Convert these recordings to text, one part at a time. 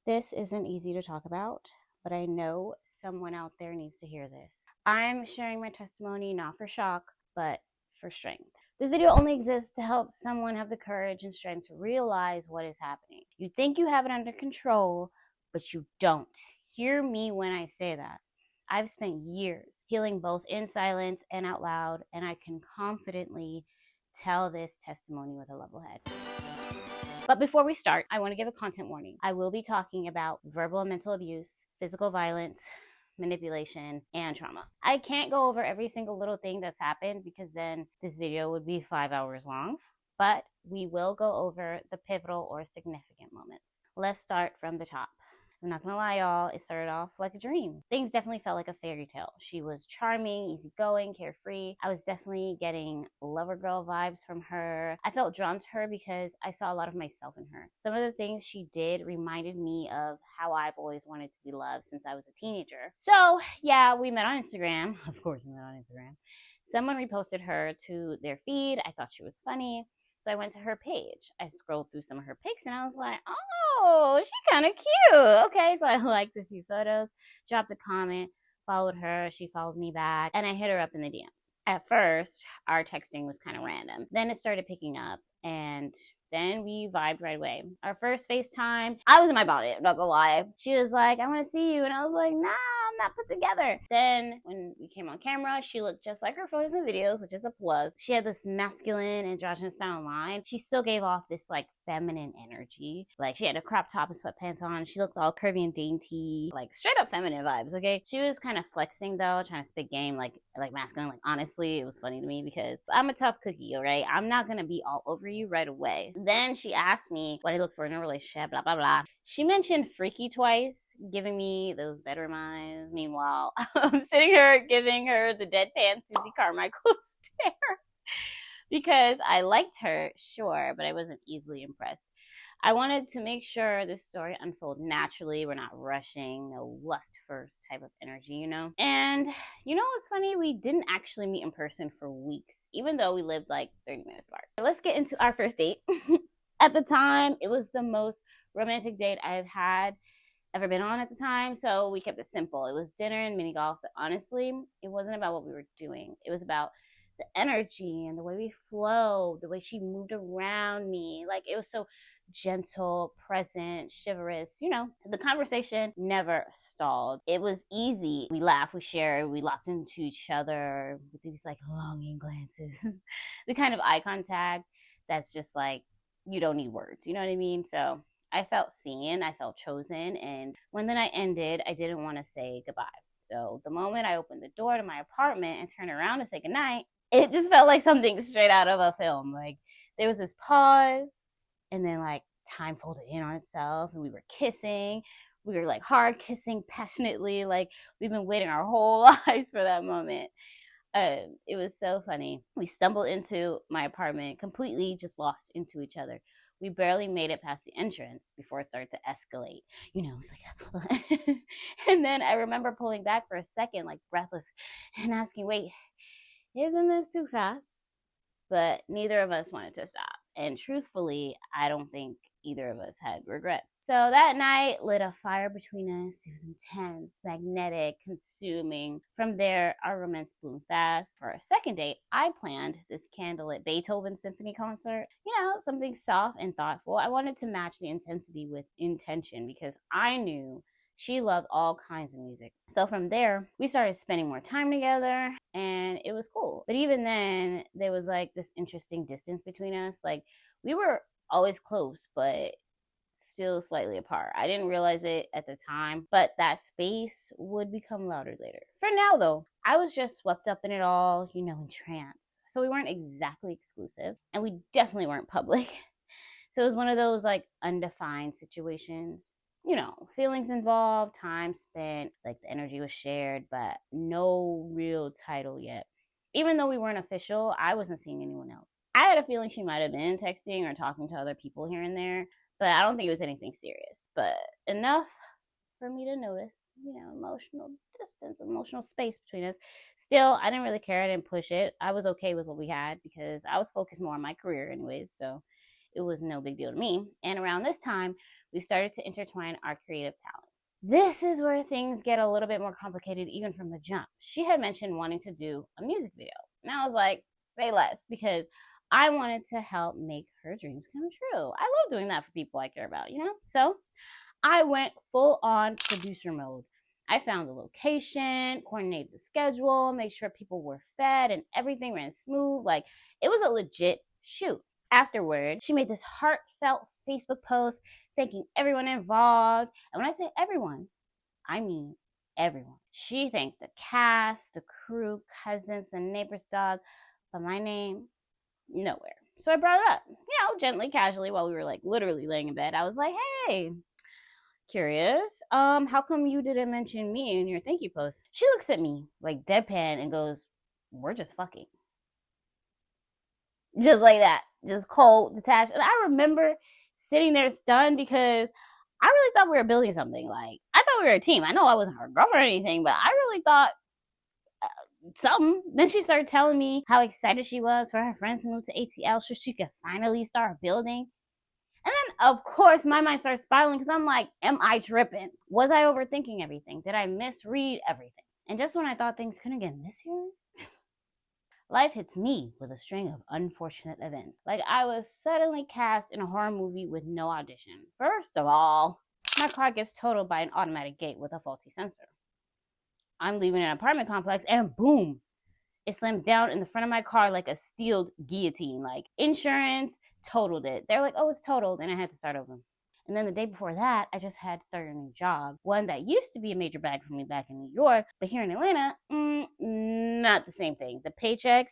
This isn't easy to talk about, but I know someone out there needs to hear this. I'm sharing my testimony not for shock, but for strength. This video only exists to help someone have the courage and strength to realize what is happening. You think you have it under control, but you don't. Hear me when I say that. I've spent years healing both in silence and out loud, and I can confidently tell this testimony with a level head. But before we start, I want to give a content warning. I will be talking about verbal and mental abuse, physical violence, manipulation, and trauma. I can't go over every single little thing that's happened because then this video would be 5 hours long, but we will go over the pivotal or significant moments. Let's start from the top. I'm not gonna lie, y'all, it started off like a dream. Things definitely felt like a fairy tale. She was charming, easygoing, carefree. I was definitely getting lover girl vibes from her. I felt drawn to her because I saw a lot of myself in her. Some of the things she did reminded me of how I've always wanted to be loved since I was a teenager. So yeah, we met on Instagram. Of course we met on Instagram. Someone reposted her to their feed. I thought she was funny. So I went to her page. I scrolled through some of her pics and I was like, oh, she's kind of cute. Okay, so I liked a few photos, dropped a comment, followed her. She followed me back, and I hit her up in the DMs. At first, our texting was kind of random. Then it started picking up, and then we vibed right away. Our first FaceTime, I was in my bonnet, I'm not gonna lie. She was like, I want to see you. And I was like, nah, I'm not put together. Then when we came on camera, she looked just like her photos and videos, which is a plus. She had this masculine androgynous style line. She still gave off this like feminine energy. Like she had a crop top and sweatpants on. She looked all curvy and dainty, like straight up feminine vibes, okay? She was kind of flexing though, trying to spit game like masculine. Like honestly, it was funny to me because I'm a tough cookie, all right? I'm not gonna be all over you right away. Then she asked me what I look for in a relationship, blah, blah, blah. She mentioned freaky twice, giving me those bedroom eyes. Meanwhile, I'm sitting here giving her the deadpan Susie Carmichael stare because I liked her, sure, but I wasn't easily impressed. I wanted to make sure this story unfolded naturally. We're not rushing, no lust first type of energy, you know? And you know what's funny? We didn't actually meet in person for weeks, even though we lived like 30 minutes apart. Let's get into our first date. At the time, it was the most romantic date I've had ever been on at the time, so we kept it simple. It was dinner and mini golf, but honestly, it wasn't about what we were doing. It was about the energy and the way we flowed, the way she moved around me. Like it was so gentle, present, chivalrous, you know. The conversation never stalled. It was easy. We laughed, we shared, we locked into each other with these like longing glances. The kind of eye contact that's just like, you don't need words, you know what I mean? So I felt seen, I felt chosen, and when the night ended, I didn't want to say goodbye. So the moment I opened the door to my apartment and turned around to say goodnight, it just felt like something straight out of a film. Like there was this pause, and then like time folded in on itself, and we were kissing. We were like hard kissing passionately, like we've been waiting our whole lives for that moment. It was so funny. We stumbled into my apartment, completely just lost into each other. We barely made it past the entrance before it started to escalate. You know, it's like, and then I remember pulling back for a second, like breathless, and asking, wait, isn't this too fast? But neither of us wanted to stop. And truthfully, I don't think either of us had regrets. So that night lit a fire between us. It was intense, magnetic, consuming. From there, our romance bloomed fast. For our second date, I planned this candlelit Beethoven symphony concert. You know, something soft and thoughtful. I wanted to match the intensity with intention because I knew she loved all kinds of music. So from there, we started spending more time together and it was cool. But even then, there was like this interesting distance between us. Like we were always close, but still slightly apart. I didn't realize it at the time, but that space would become louder later. For now though, I was just swept up in it all, you know, in trance. So we weren't exactly exclusive and we definitely weren't public. So it was one of those like undefined situations. You know, feelings involved, time spent, like the energy was shared, but no real title yet. Even though we weren't official, I wasn't seeing anyone else. I had a feeling she might have been texting or talking to other people here and there, but I don't think it was anything serious. But enough for me to notice, you know, emotional distance, emotional space between us. Still, I didn't really care. I didn't push it. I was okay with what we had because I was focused more on my career anyways, so it was no big deal to me. And around this time, we started to intertwine our creative talents. This is where things get a little bit more complicated even from the jump. She had mentioned wanting to do a music video. And I was like, say less, because I wanted to help make her dreams come true. I love doing that for people I care about, you know? So I went full on producer mode. I found the location, coordinated the schedule, made sure people were fed and everything ran smooth. Like, it was a legit shoot. Afterward, she made this heartfelt Facebook post thanking everyone involved. And when I say everyone, I mean everyone. She thanked the cast, the crew, cousins, and neighbor's dog, but my name, nowhere. So I brought it up, gently, casually, while we were like literally laying in bed. I was like, hey, curious, how come you didn't mention me in your thank you post? She looks at me like deadpan and goes, we're just fucking. Just like that, just cold, detached. And I remember sitting there stunned because I really thought we were building something. Like, I thought we were a team. I know I wasn't her girlfriend or anything, but I really thought something. Then she started telling me how excited she was for her friends to move to ATL so she could finally start building. And then, of course, my mind starts spiraling because I'm like, am I tripping? Was I overthinking everything? Did I misread everything? And just when I thought things couldn't get messier, life hits me with a string of unfortunate events. Like, I was suddenly cast in a horror movie with no audition. First of all, my car gets totaled by an automatic gate with a faulty sensor. I'm leaving an apartment complex and boom, it slams down in the front of my car like a steeled guillotine. Like, insurance totaled it. They're like, oh, it's totaled, and I had to start over. And then the day before that, I just had started a new job. One that used to be a major bag for me back in New York, but here in Atlanta, not the same thing. The paychecks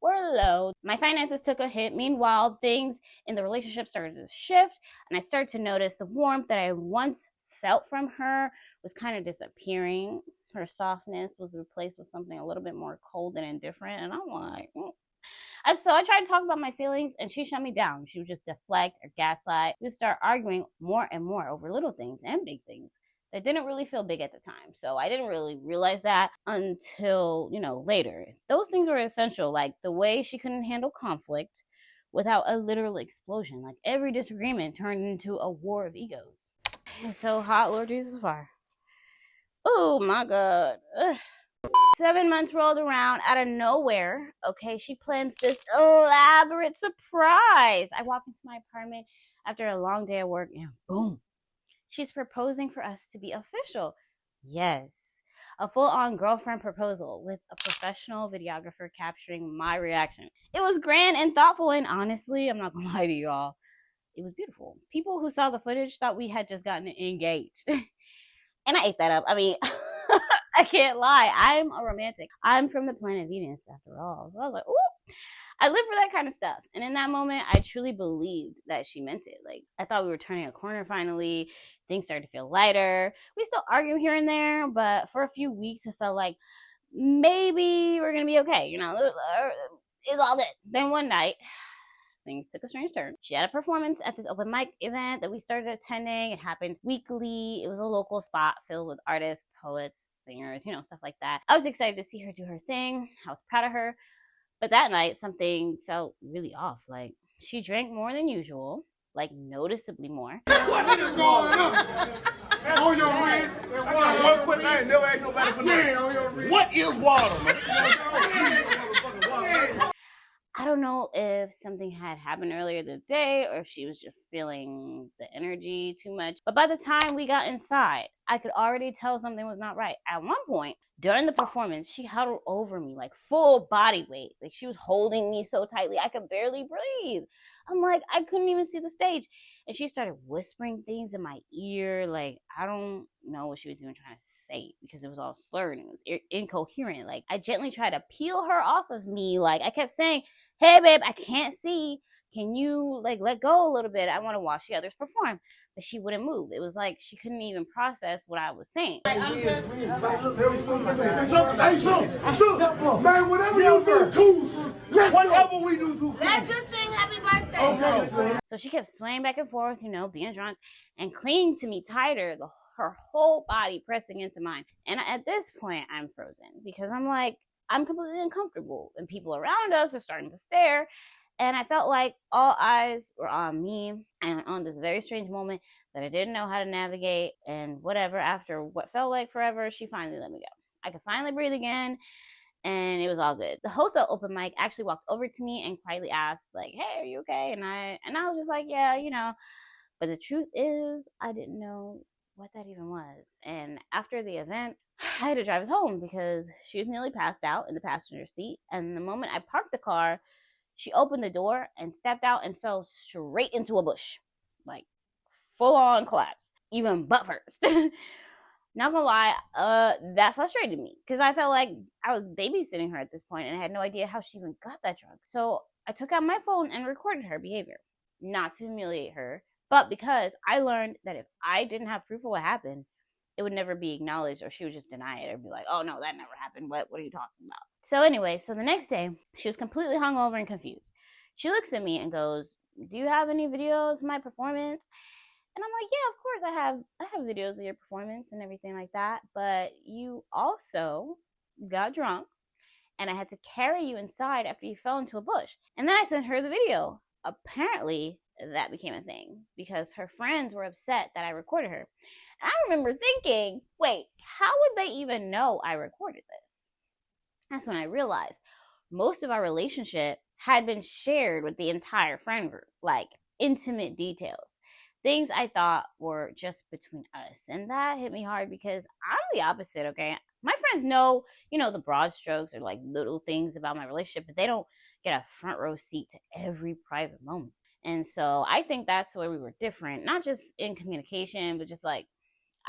were low. My finances took a hit. Meanwhile, things in the relationship started to shift, and I started to notice the warmth that I once felt from her was kind of disappearing. Her softness was replaced with something a little bit more cold and indifferent, and I'm like, So I tried to talk about my feelings, and she shut me down. She would just deflect or gaslight. We would start arguing more and more over little things and big things that didn't really feel big at the time. So I didn't really realize that until, later. Those things were essential, like the way she couldn't handle conflict without a literal explosion. Like, every disagreement turned into a war of egos. It's so hot, Lord Jesus, fire. Oh my God. Ugh. 7 months rolled around out of nowhere. Okay, she plans this elaborate surprise. I walk into my apartment after a long day of work and boom, she's proposing for us to be official. Yes, a full-on girlfriend proposal with a professional videographer capturing my reaction. It was grand and thoughtful, and honestly, I'm not gonna lie to y'all, it was beautiful. People who saw the footage thought we had just gotten engaged. And I ate that up. I mean, I can't lie. I'm a romantic. I'm from the planet Venus, after all. So I was like, ooh, I live for that kind of stuff. And in that moment, I truly believed that she meant it. Like, I thought we were turning a corner finally. Things started to feel lighter. We still argue here and there, but for a few weeks, it felt like maybe we're going to be okay. It's all good. Then one night, things took a strange turn. She had a performance at this open mic event that we started attending. It happened weekly. It was a local spot filled with artists, poets, singers, stuff like that. I was excited to see her do her thing. I was proud of her. But that night, something felt really off. Like, she drank more than usual, like noticeably more. What is going on? On your wrist. One quick, I ain't never asked nobody for nothing. What is water, man? I don't know if something had happened earlier the day or if she was just feeling the energy too much. But by the time we got inside, I could already tell something was not right. At one point, during the performance, she huddled over me like full body weight. Like, she was holding me so tightly, I could barely breathe. I'm like, I couldn't even see the stage. And she started whispering things in my ear. Like, I don't know what she was even trying to say because it was all slurred and it was incoherent. Like, I gently tried to peel her off of me. Like, I kept saying, hey, babe, I can't see. Can you, let go a little bit? I want to watch the others perform. But she wouldn't move. It was like she couldn't even process what I was saying. Man, whatever you do, too, whatever we do, too. Let's just sing happy birthday. Okay. So she kept swaying back and forth, being drunk and clinging to me tighter, her whole body pressing into mine. And at this point, I'm frozen because I'm like, I'm completely uncomfortable and people around us are starting to stare. And I felt like all eyes were on me and on this very strange moment that I didn't know how to navigate. And whatever, after what felt like forever, she finally let me go. I could finally breathe again, and it was all good. The host of open mic actually walked over to me and quietly asked, like, "Hey, are you okay?" And I was just like, "Yeah, you know." But the truth is, I didn't know what that even was. And after the event, I had to drive us home because she was nearly passed out in the passenger seat. And the moment I parked the car, she opened the door and stepped out and fell straight into a bush. Like, full on collapse. Even butt first. Not gonna lie, that frustrated me because I felt like I was babysitting her at this point and I had no idea how she even got that drunk. So I took out my phone and recorded her behavior. Not to humiliate her, but because I learned that if I didn't have proof of what happened, it would never be acknowledged, or she would just deny it or be like, "Oh no, that never happened. What are you talking about?" So anyway, so the next day, she was completely hungover and confused. She looks at me and goes, "Do you have any videos of my performance?" And I'm like, "Yeah, of course I have videos of your performance and everything like that, but you also got drunk and I had to carry you inside after you fell into a bush." And then I sent her the video. Apparently, that became a thing because her friends were upset that I recorded her. And I remember thinking, wait, how would they even know I recorded this? That's when I realized most of our relationship had been shared with the entire friend group, like intimate details, things I thought were just between us. And that hit me hard because I'm the opposite, okay? My friends know, the broad strokes or like little things about my relationship, but they don't get a front row seat to every private moment. And so I think that's where we were different, not just in communication, but just like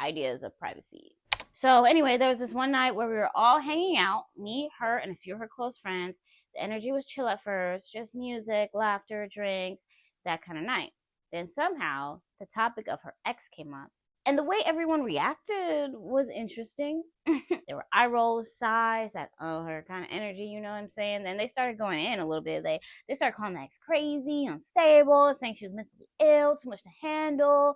ideas of privacy. So anyway, there was this one night where we were all hanging out, me, her, and a few of her close friends. The energy was chill at first, just music, laughter, drinks, that kind of night. Then somehow the topic of her ex came up. And the way everyone reacted was interesting. There were eye rolls, sighs, that, oh, her kind of energy, you know what I'm saying? Then they started going in a little bit. They started calling the ex crazy, unstable, saying she was mentally ill, too much to handle.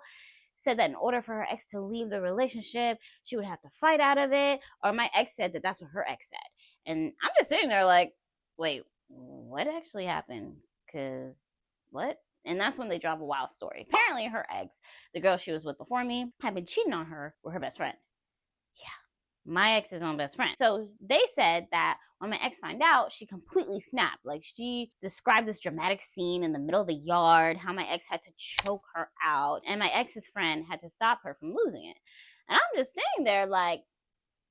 Said that in order for her ex to leave the relationship, she would have to fight out of it. Or my ex said that that's what her ex said. And I'm just sitting there like, wait, what actually happened? Because what? And that's when they drop a wild story. Apparently her ex, the girl she was with before me, had been cheating on her with her best friend. Yeah, my ex's own best friend. So they said that when my ex found out, she completely snapped. Like, she described this dramatic scene in the middle of the yard, how my ex had to choke her out, and my ex's friend had to stop her from losing it. And I'm just sitting there like,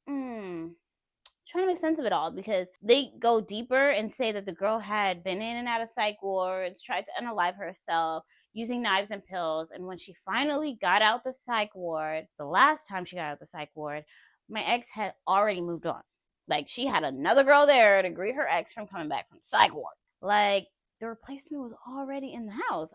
trying to make sense of it all, because they go deeper and say that the girl had been in and out of psych wards, tried to unalive herself using knives and pills, and when she finally got out the psych ward, the last time she got out the psych ward, my ex had already moved on. Like, she had another girl there to greet her ex from coming back from psych ward. Like, the replacement was already in the house.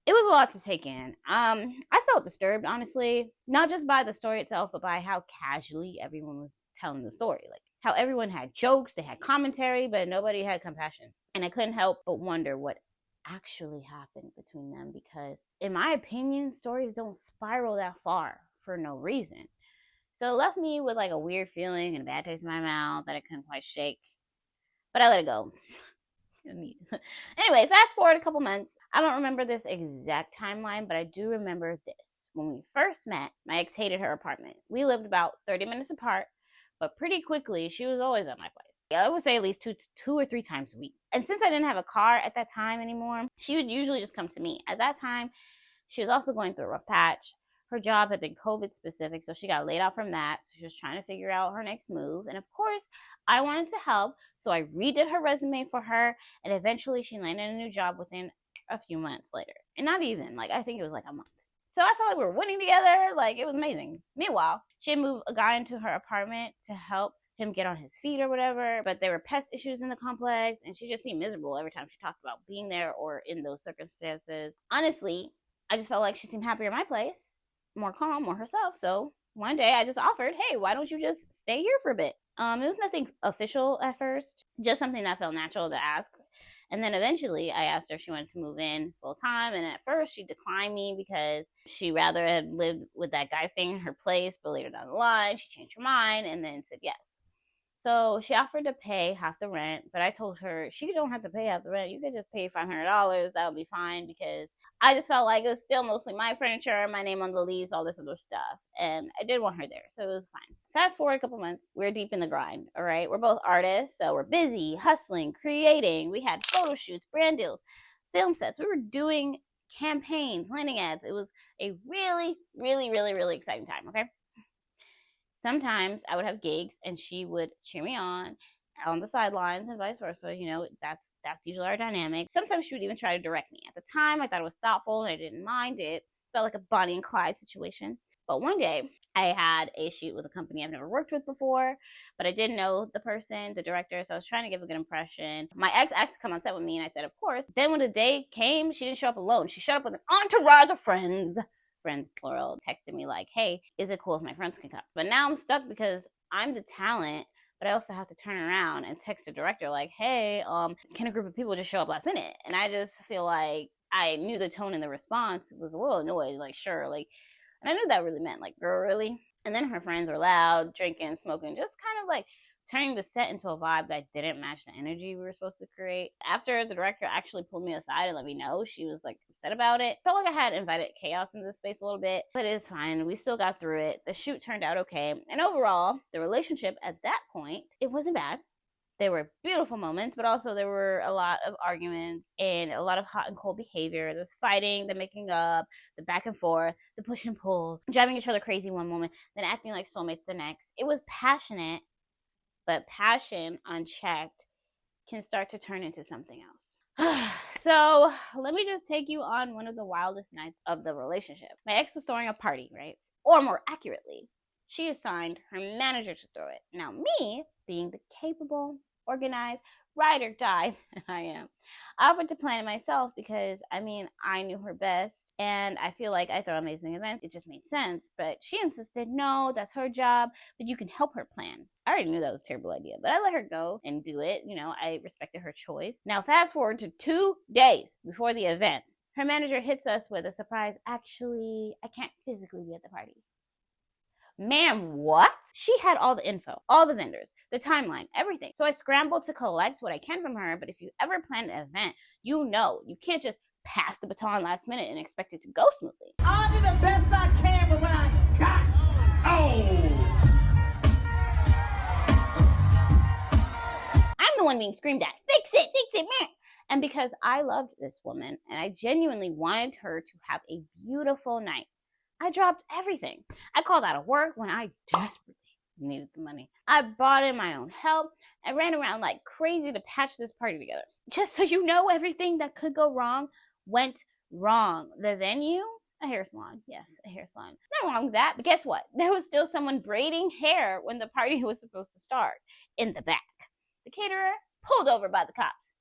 It was a lot to take in. I felt disturbed, honestly, not just by the story itself, but by how casually everyone was telling the story. Like, how everyone had jokes, they had commentary, but nobody had compassion. And I couldn't help but wonder what actually happened between them, because in my opinion, stories don't spiral that far for no reason. So it left me with like a weird feeling and a bad taste in my mouth that I couldn't quite shake. But I let it go. Anyway, fast forward a couple months. I don't remember this exact timeline, but I do remember this. When we first met, my ex hated her apartment. We lived about 30 minutes apart, but pretty quickly, she was always at my place. I would say at least two or three times a week. And since I didn't have a car at that time anymore, she would usually just come to me. At that time, she was also going through a rough patch. Her job had been COVID specific, so she got laid off from that. So she was trying to figure out her next move. And of course, I wanted to help. So I redid her resume for her. And eventually she landed a new job within a few months later. And not even, like, I think it was like a month. So I felt like we were winning together. Like, it was amazing. Meanwhile, she had moved a guy into her apartment to help him get on his feet or whatever. But there were pest issues in the complex. And she just seemed miserable every time she talked about being there or in those circumstances. Honestly, I just felt like she seemed happier in my place, more calm, more herself. So one day I just offered, hey, why don't you just stay here for a bit? It was nothing official at first, just something that felt natural to ask. And then eventually I asked her if she wanted to move in full time. And at first she declined me because she rather had lived with that guy staying in her place. But later down the line, she changed her mind and then said yes. So she offered to pay half the rent, but I told her she don't have to pay half the rent. You could just pay $500. That would be fine, because I just felt like it was still mostly my furniture, my name on the lease, all this other stuff. And I did want her there, so it was fine. Fast forward a couple months, we're deep in the grind, all right? We're both artists, so we're busy, hustling, creating. We had photo shoots, brand deals, film sets. We were doing campaigns, landing ads. It was a really, really, really, really exciting time, okay? Sometimes I would have gigs and she would cheer me on the sidelines and vice versa. You know, that's usually our dynamic. Sometimes she would even try to direct me. At the time, I thought it was thoughtful and I didn't mind it. Felt like a Bonnie and Clyde situation. But one day, I had a shoot with a company I've never worked with before, but I didn't know the person, the director, so I was trying to give a good impression. My ex asked to come on set with me, and I said, of course. Then when the day came, she didn't show up alone. She showed up with an entourage of friends plural, texted me like, hey, is it cool if my friends can come? But now I'm stuck because I'm the talent, but I also have to turn around and text the director like, hey, can a group of people just show up last minute? And I just feel like I knew the tone in the response, was a little annoyed, like, sure, like, and I knew that really meant, like, girl, really? And then her friends were loud, drinking, smoking, just kind of like turning the set into a vibe that didn't match the energy we were supposed to create. After the director actually pulled me aside and let me know, she was like upset about it. Felt like I had invited chaos into the space a little bit, but it's fine. We still got through it. The shoot turned out okay. And overall, the relationship at that point, it wasn't bad. There were beautiful moments, but also there were a lot of arguments and a lot of hot and cold behavior. There's fighting, the making up, the back and forth, the push and pull, driving each other crazy one moment, then acting like soulmates the next. It was passionate, but passion unchecked can start to turn into something else. So let me just take you on one of the wildest nights of the relationship. My ex was throwing a party, right? Or more accurately, she assigned her manager to throw it. Now me, being the capable, organized, ride or die that I am, I offered to plan it myself because, I mean, I knew her best and I feel like I throw amazing events. It just made sense. But she insisted, no, that's her job, but you can help her plan. I already knew that was a terrible idea, but I let her go and do it. You know, I respected her choice. Now, fast forward to 2 days before the event. Her manager hits us with a surprise. Actually, I can't physically be at the party. Ma'am, what? She had all the info, all the vendors, the timeline, everything. So I scrambled to collect what I can from her, but if you ever plan an event, you know you can't just pass the baton last minute and expect it to go smoothly. I'll do the best I can with what I got. I'm the one being screamed at. Fix it, man. And because I loved this woman and I genuinely wanted her to have a beautiful night, I dropped everything. I called out of work when I desperately needed the money. I brought in my own help and ran around like crazy to patch this party together. Just so you know, everything that could go wrong went wrong. The venue, a hair salon. Yes, a hair salon. Nothing wrong with that, but guess what? There was still someone braiding hair when the party was supposed to start in the back. The caterer pulled over by the cops.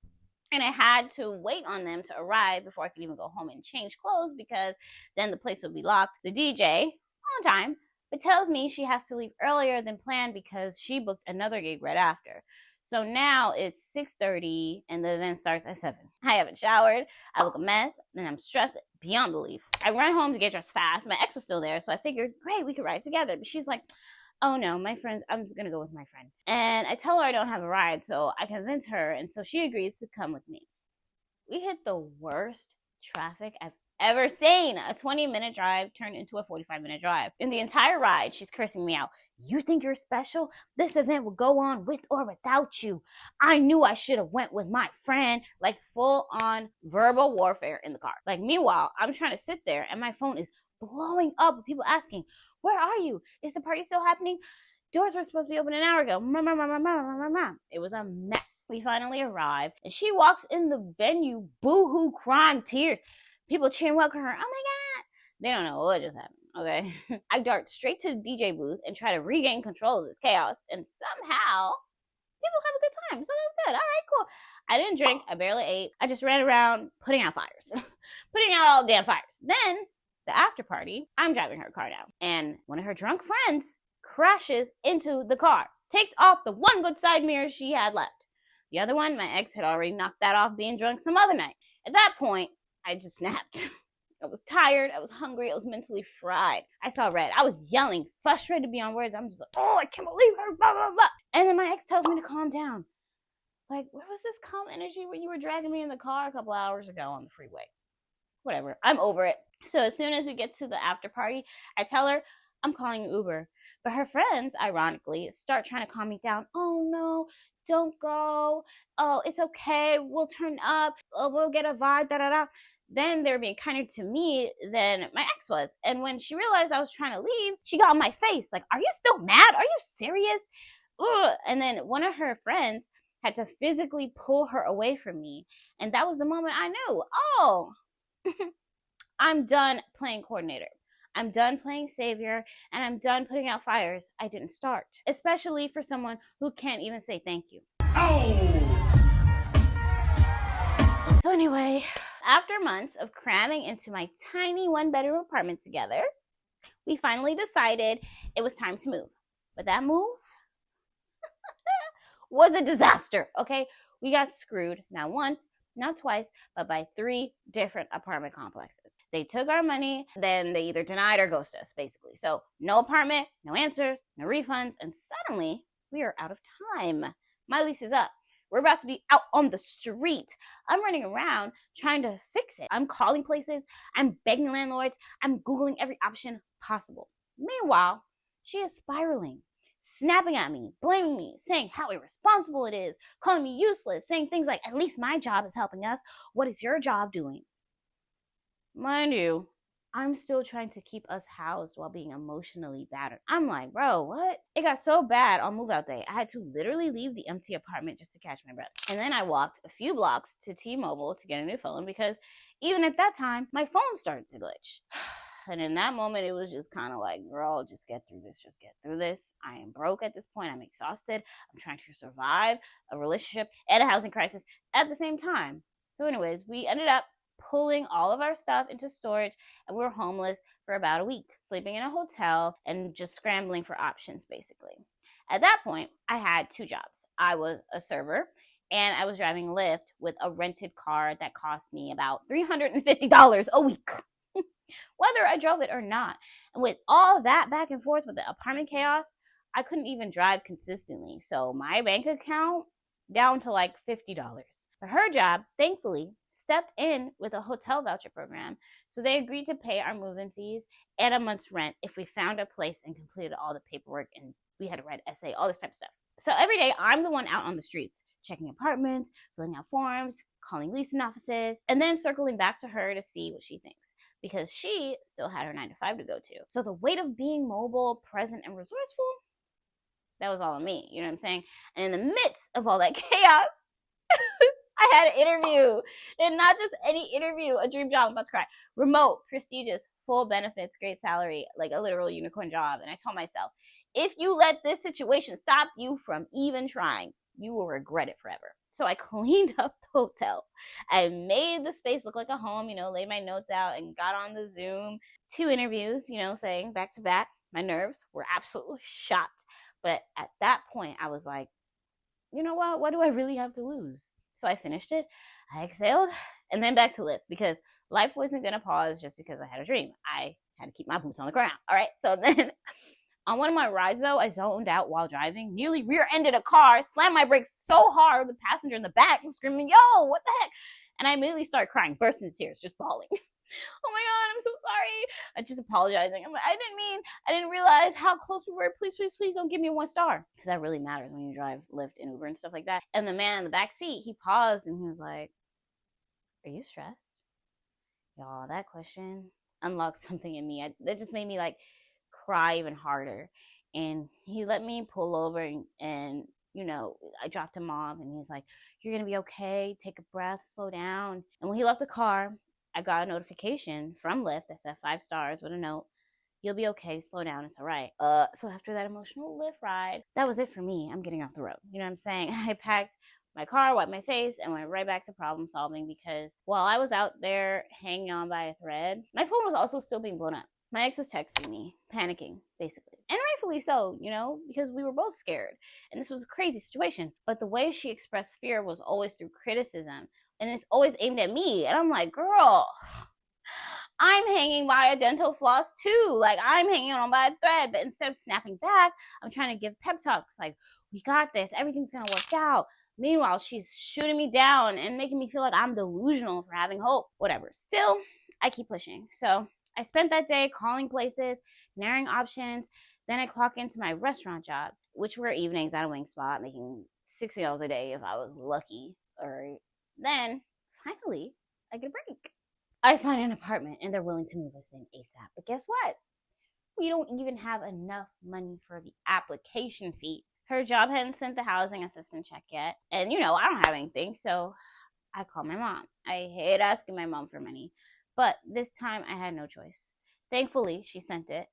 And I had to wait on them to arrive before I could even go home and change clothes because then the place would be locked. The DJ, on time, but tells me she has to leave earlier than planned because she booked another gig right after. So now it's 6:30 and the event starts at 7. I haven't showered. I look a mess and I'm stressed beyond belief. I run home to get dressed fast. My ex was still there, so I figured, great, we could ride together. But she's like, oh no, I'm just gonna go with my friend. And I tell her I don't have a ride, so I convince her, and so she agrees to come with me. We hit the worst traffic I've ever seen. A 20-minute drive turned into a 45-minute drive. In the entire ride, she's cursing me out. You think you're special? This event will go on with or without you. I knew I should have went with my friend. Like full-on verbal warfare in the car. Like meanwhile, I'm trying to sit there, and my phone is blowing up with people asking, where are you? Is the party still happening? Doors were supposed to be open an hour ago. It was a mess. We finally arrived, and she walks in the venue, boo-hoo, crying tears. People cheering, welcome her. Oh my God. They don't know what just happened, okay? I dart straight to the DJ booth and try to regain control of this chaos, and somehow people have a good time. So that's good. All right, cool. I didn't drink. I barely ate. I just ran around putting out fires. Putting out all the damn fires. Then the after party, I'm driving her car now, and one of her drunk friends crashes into the car, takes off the one good side mirror she had left. The other one, my ex had already knocked that off being drunk some other night. At that point, I just snapped. I was tired. I was hungry. I was mentally fried. I saw red. I was yelling, frustrated beyond words. I'm just like, oh, I can't believe her, blah, blah, blah. And then my ex tells me to calm down. Like, where was this calm energy when you were dragging me in the car a couple hours ago on the freeway? Whatever. I'm over it. So as soon as we get to the after party, I tell her I'm calling Uber. But her friends, ironically, start trying to calm me down. Oh, no, don't go. Oh, it's okay. We'll turn up. Oh, we'll get a vibe, da-da-da. Then they were being kinder to me than my ex was. And when she realized I was trying to leave, she got on my face. Like, are you still mad? Are you serious? Ugh. And then one of her friends had to physically pull her away from me. And that was the moment I knew, oh, I'm done playing coordinator. I'm done playing savior, and I'm done putting out fires I didn't start, especially for someone who can't even say thank you. Oh! So anyway, after months of cramming into my tiny one-bedroom apartment together, we finally decided it was time to move. But that move was a disaster, okay? We got screwed, not once, not twice, but by 3 different apartment complexes. They took our money, then they either denied or ghosted us, basically. So no apartment, no answers, no refunds, and suddenly we are out of time. My lease is up. We're about to be out on the street. I'm running around trying to fix it. I'm calling places. I'm begging landlords. I'm Googling every option possible. Meanwhile, she is spiraling, snapping at me, blaming me, saying how irresponsible it is, calling me useless, saying things like, at least my job is helping us. What is your job doing? Mind you, I'm still trying to keep us housed while being emotionally battered. I'm like, bro, what? It got so bad on move out day, I had to literally leave the empty apartment just to catch my breath. And then I walked a few blocks to T-Mobile to get a new phone because even at that time, my phone started to glitch. And in that moment, it was just kind of like, girl, just get through this. Just get through this. I am broke at this point. I'm exhausted. I'm trying to survive a relationship and a housing crisis at the same time. So anyways, we ended up pulling all of our stuff into storage, and we were homeless for about a week, sleeping in a hotel and just scrambling for options, basically. At that point, I had 2 jobs. I was a server, and I was driving Lyft with a rented car that cost me about $350 a week, whether I drove it or not. And with all that back and forth with the apartment chaos, I couldn't even drive consistently. So my bank account down to like $50. But her job, thankfully, stepped in with a hotel voucher program. So they agreed to pay our move-in fees and a month's rent if we found a place and completed all the paperwork, and we had to write an essay, all this type of stuff. So every day I'm the one out on the streets, checking apartments, filling out forms, calling leasing offices, and then circling back to her to see what she thinks, because she still had her 9 to 5 to go to. So the weight of being mobile, present, and resourceful, that was all on me, you know what I'm saying? And in the midst of all that chaos, I had an interview, and not just any interview, a dream job. I'm about to cry. Remote, prestigious, full benefits, great salary, like a literal unicorn job. And I told myself, if you let this situation stop you from even trying, you will regret it forever. So I cleaned up the hotel. I made the space look like a home, laid my notes out and got on the Zoom. 2 interviews, saying back to back. My nerves were absolutely shot. But at that point, I was like, you know what do I really have to lose? So I finished it, I exhaled, and then back to Lyft, because life wasn't going to pause just because I had a dream. I had to keep my boots on the ground, all right? So then on one of my rides, though, I zoned out while driving, nearly rear-ended a car, slammed my brakes so hard, the passenger in the back was screaming, yo, what the heck? And I immediately started crying, burst into tears, just bawling. Oh my God, I'm so sorry. I just apologizing. I'm like, I didn't realize how close we were. Please, please, please don't give me 1 star. Because that really matters when you drive Lyft and Uber and stuff like that. And the man in the back seat, he paused and he was like, are you stressed? Y'all, that question unlocked something in me. That just made me like cry even harder. And he let me pull over and I dropped him off, and he's like, you're going to be okay. Take a breath, slow down. And when he left the car, I got a notification from Lyft that said 5 stars with a note. You'll be okay. Slow down. It's all right. So after that emotional Lyft ride, that was it for me. I'm getting off the road. You know what I'm saying? I packed my car, wiped my face, and went right back to problem solving, because while I was out there hanging on by a thread, my phone was also still being blown up. My ex was texting me, panicking, basically. And rightfully so, because we were both scared. And this was a crazy situation. But the way she expressed fear was always through criticism. And it's always aimed at me. And I'm like, girl, I'm hanging by a dental floss too. Like, I'm hanging on by a thread, but instead of snapping back, I'm trying to give pep talks like, we got this, everything's gonna work out. Meanwhile, she's shooting me down and making me feel like I'm delusional for having hope. Whatever. Still, I keep pushing. So I spent that day calling places, narrowing options. Then I clock into my restaurant job, which were evenings at a wing spot, making $60 a day if I was lucky. All right. Then, finally, I get a break. I find an apartment and they're willing to move us in ASAP. But guess what? We don't even have enough money for the application fee. Her job hadn't sent the housing assistant check yet. And, I don't have anything, so I call my mom. I hate asking my mom for money, but this time I had no choice. Thankfully, she sent it.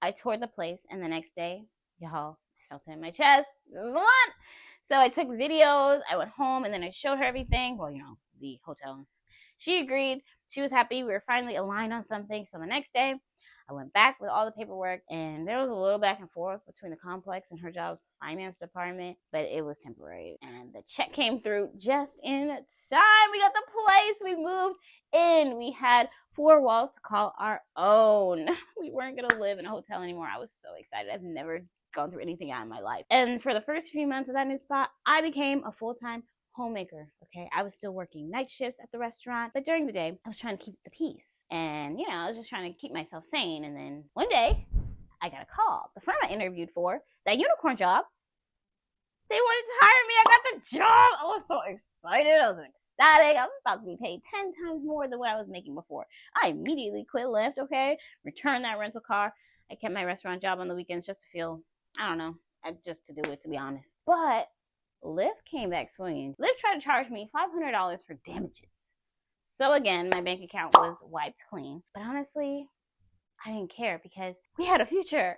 I toured the place, and the next day, y'all, I felt it in my chest. This is the one. So I took videos, I went home, and then I showed her everything. Well, the hotel. She agreed. She was happy. We were finally aligned on something. So the next day, I went back with all the paperwork, and there was a little back and forth between the complex and her job's finance department, but it was temporary. And the check came through just in time. We got the place. We moved in. We had 4 walls to call our own. We weren't going to live in a hotel anymore. I was so excited. I've never gone through anything out in my life. And for the first few months of that new spot, I became a full-time homemaker. Okay, I was still working night shifts at the restaurant, but during the day I was trying to keep the peace, and I was just trying to keep myself sane. And then one day I got a call. The firm I interviewed for, that unicorn job, they wanted to hire me. I got the job. I was so excited. I was ecstatic. I was about to be paid 10 times more than what I was making before. I immediately quit Lyft, okay, returned that rental car. I kept my restaurant job on the weekends just to feel, I don't know, just to do it, to be honest. But Lyft came back swinging. Lyft tried to charge me $500 for damages. So again, my bank account was wiped clean. But honestly, I didn't care because we had a future.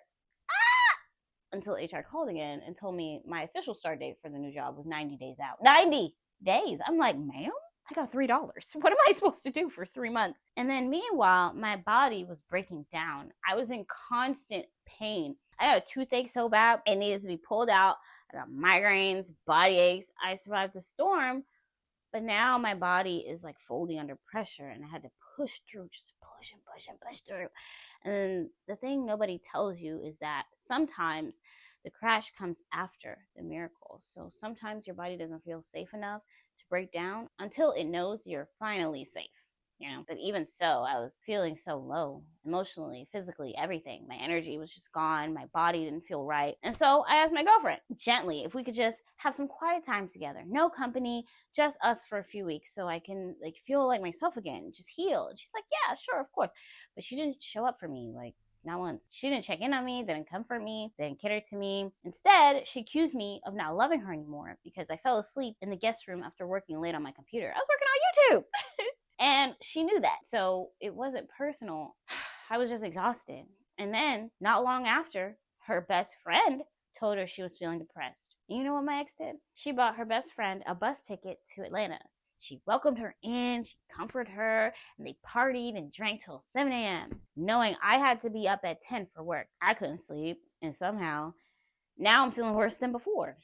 Until HR called again and told me my official start date for the new job was 90 days out. 90 days! I'm like, ma'am? I got $3. What am I supposed to do for 3 months? And then meanwhile, my body was breaking down. I was in constant pain. I got a toothache so bad, it needed to be pulled out. I got migraines, body aches. I survived the storm, but now my body is like folding under pressure, and I had to push through, just push and push and push through. And the thing nobody tells you is that sometimes the crash comes after the miracle. So sometimes your body doesn't feel safe enough to break down until it knows you're finally safe. But even so, I was feeling so low, emotionally, physically, everything. My energy was just gone. My body didn't feel right. And so I asked my girlfriend, gently, if we could just have some quiet time together. No company, just us for a few weeks so I can feel like myself again, just heal. And she's like, yeah, sure, of course. But she didn't show up for me, not once. She didn't check in on me, didn't comfort me, didn't cater to me. Instead, she accused me of not loving her anymore because I fell asleep in the guest room after working late on my computer. I was working on YouTube. And she knew that. So it wasn't personal. I was just exhausted. And then, not long after, her best friend told her she was feeling depressed. And you know what my ex did? She bought her best friend a bus ticket to Atlanta. She welcomed her in, she comforted her, and they partied and drank till 7 a.m., knowing I had to be up at 10 for work. I couldn't sleep, and somehow, now I'm feeling worse than before.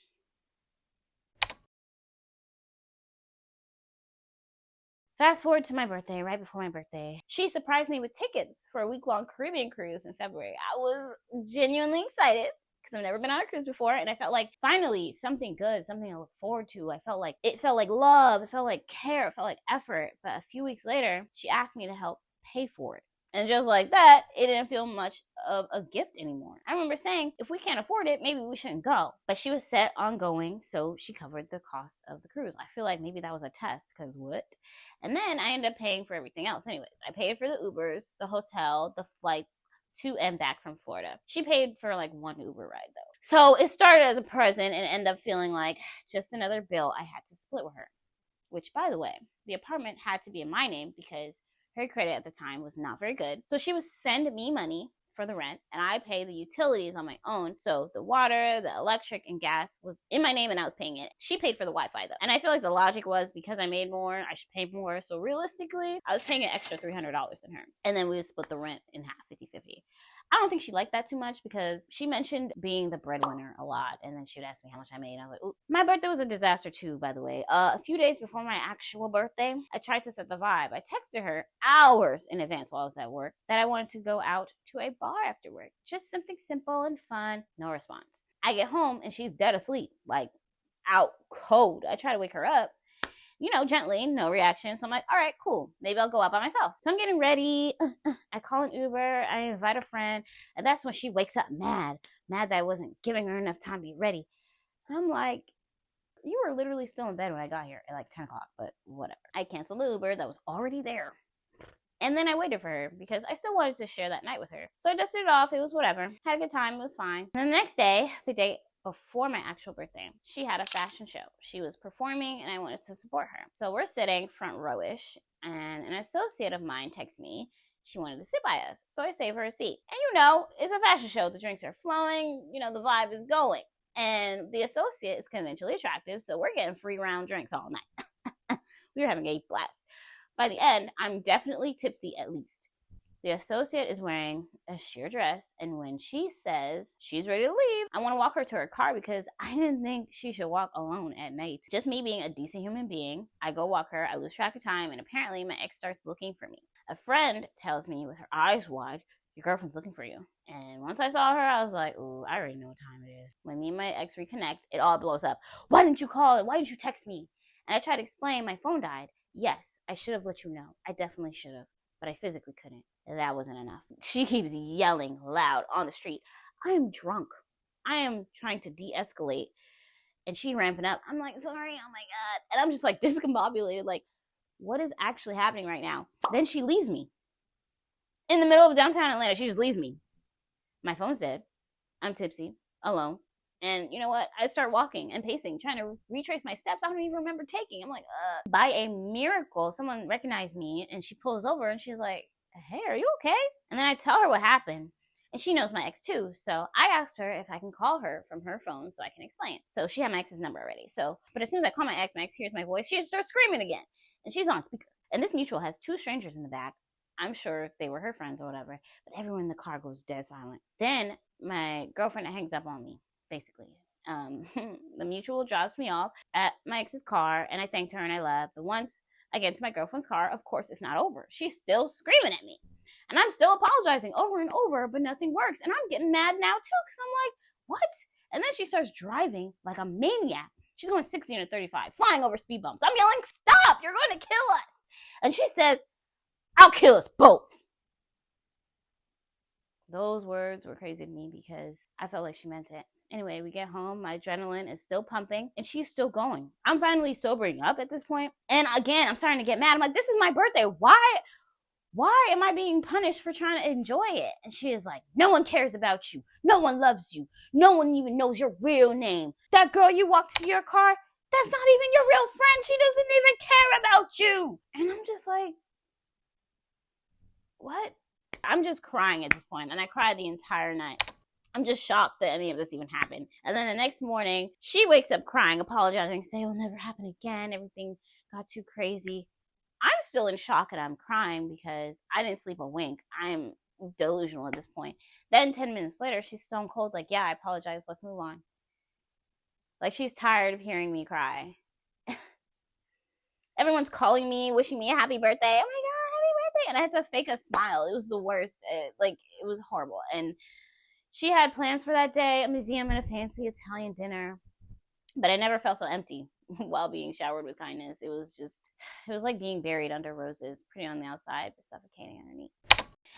Fast forward to my birthday, right before my birthday. She surprised me with tickets for a week-long Caribbean cruise in February. I was genuinely excited because I've never been on a cruise before, and I felt like finally something good, something to look forward to. It felt like love, it felt like care, it felt like effort. But a few weeks later, she asked me to help pay for it. And just like that, it didn't feel much of a gift anymore. I remember saying, if we can't afford it, maybe we shouldn't go. But she was set on going, so she covered the cost of the cruise. I feel like maybe that was a test, because what? And then I ended up paying for everything else anyways. I paid for the Ubers, the hotel, the flights to and back from Florida. She paid for one Uber ride though. So it started as a present and ended up feeling like just another bill I had to split with her. Which, by the way, the apartment had to be in my name because her credit at the time was not very good. So she would send me money for the rent, and I pay the utilities on my own. So the water, the electric, and gas was in my name, and I was paying it. She paid for the Wi-Fi, though. And I feel like the logic was because I made more, I should pay more. So realistically, I was paying an extra $300 than her. And then we would split the rent in half, 50-50. I don't think she liked that too much because she mentioned being the breadwinner a lot. And then she would ask me how much I made. I was like, ooh. My birthday was a disaster too, by the way. A few days before my actual birthday, I tried to set the vibe. I texted her hours in advance while I was at work that I wanted to go out to a bar after work. Just something simple and fun. No response. I get home and she's dead asleep, like out cold. I try to wake her up, gently, no reaction. So I'm like, all right, cool. Maybe I'll go out by myself. So I'm getting ready. I call an Uber. I invite a friend. And that's when she wakes up mad that I wasn't giving her enough time to get ready. I'm like, you were literally still in bed when I got here at like 10 o'clock, but whatever. I canceled the Uber that was already there. And then I waited for her because I still wanted to share that night with her. So I dusted it off. It was whatever. Had a good time. It was fine. And the next day, the day before my actual birthday, she had a fashion show. She was performing and I wanted to support her. So we're sitting front rowish and an associate of mine texts me. She wanted to sit by us. So I save her a seat. And it's a fashion show. The drinks are flowing. The vibe is going. And the associate is conventionally attractive. So we're getting free round drinks all night. We were having a blast. By the end, I'm definitely tipsy at least. The associate is wearing a sheer dress, and when she says she's ready to leave, I want to walk her to her car because I didn't think she should walk alone at night. Just me being a decent human being, I go walk her, I lose track of time, and apparently my ex starts looking for me. A friend tells me with her eyes wide, your girlfriend's looking for you. And once I saw her, I was like, ooh, I already know what time it is. When me and my ex reconnect, it all blows up. Why didn't you call? Why didn't you text me? And I tried to explain my phone died. Yes, I should have let you know. I definitely should have. But I physically couldn't. That wasn't enough. She keeps yelling loud on the street. I am drunk. I am trying to de-escalate. And she ramping up. I'm like, sorry, oh my God. And I'm just like discombobulated. Like, what is actually happening right now? Then she leaves me. In the middle of downtown Atlanta, she just leaves me. My phone's dead. I'm tipsy, alone. And you know what? I start walking and pacing, trying to retrace my steps I don't even remember taking. I'm like, By a miracle, someone recognized me and she pulls over and she's like, hey, are you okay? And then I tell her what happened. And she knows my ex too. So I asked her if I can call her from her phone so I can explain. So she had my ex's number already. But as soon as I call my ex hears my voice. She starts screaming again. And she's on speaker. And this mutual has two strangers in the back. I'm sure they were her friends or whatever. But everyone in the car goes dead silent. Then my girlfriend hangs up on me. Basically, the mutual drops me off at my ex's car and I thanked her and I left. But once I get into my girlfriend's car, of course it's not over. She's still screaming at me and I'm still apologizing over and over, but nothing works. And I'm getting mad now too because I'm like, what? And then she starts driving like a maniac. She's going 60 and 35, flying over speed bumps. I'm yelling, stop, you're going to kill us. And she says, I'll kill us both. Those words were crazy to me because I felt like she meant it. Anyway, we get home, my adrenaline is still pumping, and she's still going. I'm finally sobering up at this point, and again, I'm starting to get mad. I'm like, this is my birthday. Why am I being punished for trying to enjoy it? And she is like, no one cares about you. No one loves you. No one even knows your real name. That girl you walked to your car, that's not even your real friend. She doesn't even care about you. And I'm just like, what? I'm just crying at this point, and I cried the entire night. I'm just shocked that any of this even happened. And then the next morning, she wakes up crying, apologizing, saying it will never happen again. Everything got too crazy. I'm still in shock and I'm crying because I didn't sleep a wink. I'm delusional at this point. Then 10 minutes later, she's stone cold like, yeah, I apologize. Let's move on. Like she's tired of hearing me cry. Everyone's calling me, wishing me a happy birthday. Oh my God, happy birthday. And I had to fake a smile. It was the worst. It was horrible. And she had plans for that day, a museum and a fancy Italian dinner. But I never felt so empty while being showered with kindness. It was like being buried under roses, pretty on the outside, but suffocating underneath.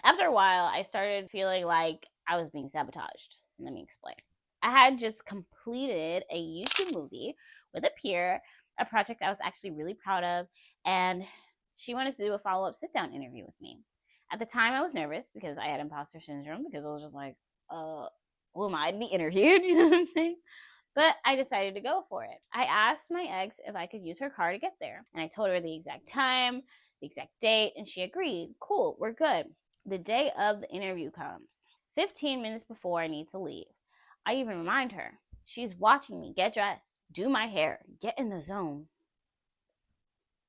After a while, I started feeling like I was being sabotaged. Let me explain. I had just completed a YouTube movie with a peer, a project I was actually really proud of, and she wanted to do a follow-up sit-down interview with me. At the time, I was nervous because I had imposter syndrome because I was just like, will I be interviewed? You know what I'm saying? But I decided to go for it. I asked my ex if I could use her car to get there. And I told her the exact time, the exact date, and she agreed. Cool, we're good. The day of the interview comes. 15 minutes before I need to leave. I even remind her. She's watching me get dressed, do my hair, get in the zone.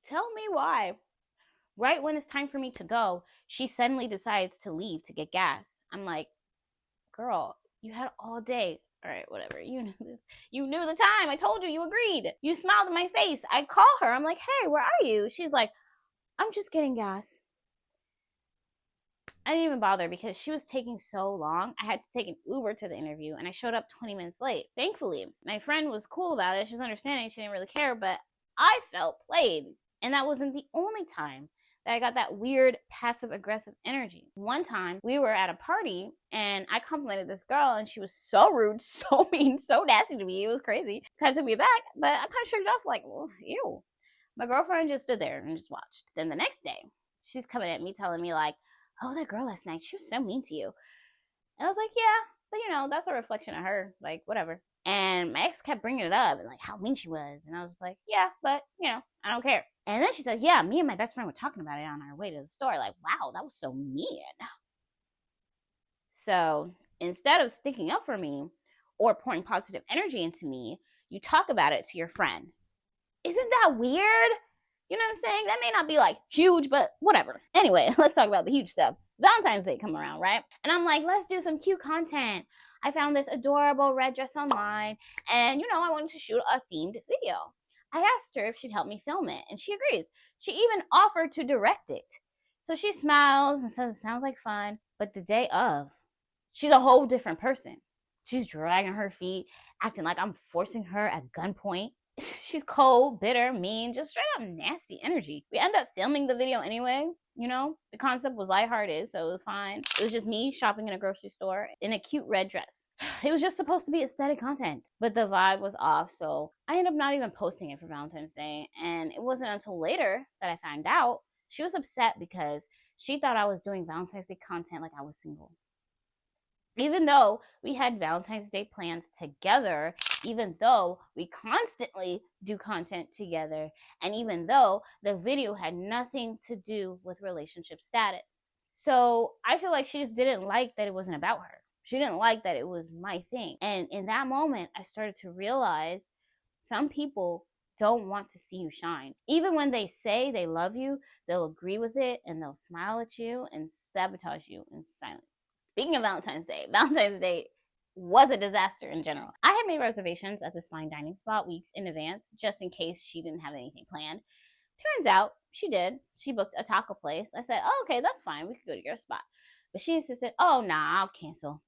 Tell me why. Right when it's time for me to go, she suddenly decides to leave to get gas. I'm like, girl, you had all day. All right, whatever. You knew this. You knew the time. I told you. You agreed. You smiled in my face. I call her. I'm like, hey, where are you? She's like, I'm just getting gas. I didn't even bother because she was taking so long. I had to take an Uber to the interview, and I showed up 20 minutes late. Thankfully, my friend was cool about it. She was understanding. She didn't really care, but I felt played. And that wasn't the only time that I got that weird passive-aggressive energy. One time, we were at a party, and I complimented this girl, and she was so rude, so mean, so nasty to me. It was crazy. Kind of took me aback, but I kind of shook it off like, well, ew. My girlfriend just stood there and just watched. Then the next day, she's coming at me, telling me like, oh, that girl last night, she was so mean to you. And I was like, yeah, but you know, that's a reflection of her, like, whatever. And my ex kept bringing it up and like how mean she was. And I was just like, yeah, but you know, I don't care. And then she says, yeah, me and my best friend were talking about it on our way to the store. Like, wow, that was so mean. So instead of sticking up for me or pouring positive energy into me, you talk about it to your friend. Isn't that weird? You know what I'm saying? That may not be like huge, but whatever. Anyway, let's talk about the huge stuff. Valentine's Day come around, right? And I'm like, let's do some cute content. I found this adorable red dress online, and you know, I wanted to shoot a themed video. I asked her if she'd help me film it, and she agrees. She even offered to direct it. So she smiles and says it sounds like fun, but the day of, she's a whole different person. She's dragging her feet, acting like I'm forcing her at gunpoint. She's cold, bitter, mean, just straight up nasty energy. We end up filming the video anyway. You know, the concept was lighthearted, so it was fine. It was just me shopping in a grocery store in a cute red dress. It was just supposed to be aesthetic content, but the vibe was off, so I ended up not even posting it for Valentine's Day. And it wasn't until later that I found out she was upset because she thought I was doing Valentine's Day content like I was single. Even though we had Valentine's Day plans together, even though we constantly do content together, and even though the video had nothing to do with relationship status. So I feel like she just didn't like that it wasn't about her. She didn't like that it was my thing. And in that moment, I started to realize some people don't want to see you shine. Even when they say they love you, they'll agree with it and they'll smile at you and sabotage you in silence. Speaking of Valentine's Day was a disaster in general. I had made reservations at this fine dining spot weeks in advance, just in case she didn't have anything planned. Turns out she did. She booked a taco place. I said, oh, okay, that's fine. We could go to your spot. But she insisted, oh, nah, I'll cancel.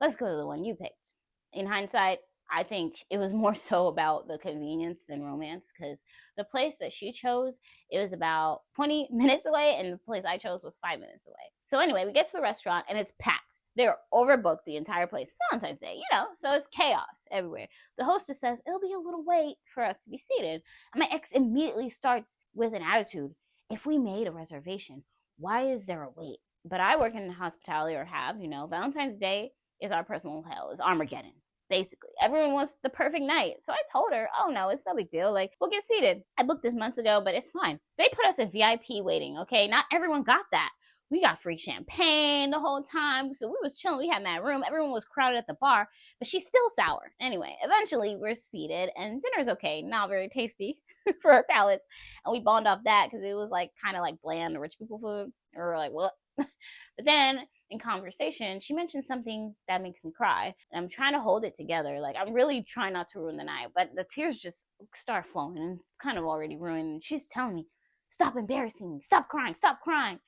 Let's go to the one you picked. In hindsight, I think it was more so about the convenience than romance, because the place that she chose, it was about 20 minutes away, and the place I chose was 5 minutes away. So anyway, we get to the restaurant, and it's packed. They're overbooked the entire place. It's Valentine's Day, you know, so it's chaos everywhere. The hostess says, it'll be a little wait for us to be seated. And my ex immediately starts with an attitude. If we made a reservation, why is there a wait? But I work in hospitality, or have, you know, Valentine's Day is our personal hell. It's Armageddon. Basically, everyone wants the perfect night. So I told her, oh no, it's no big deal. Like, we'll get seated. I booked this months ago, but it's fine. So they put us in VIP waiting, okay? Not everyone got that. We got free champagne the whole time. So we was chilling. We had mad room. Everyone was crowded at the bar, but she's still sour. Anyway, eventually we're seated and dinner's okay. Not very tasty for our palates. And we bonded off that because it was like kind of like bland rich people food. And we were like, what? But then in conversation, she mentioned something that makes me cry. And I'm trying to hold it together. Like, I'm really trying not to ruin the night, but the tears just start flowing and kind of already ruined. She's telling me, stop embarrassing me. Stop crying. Stop crying.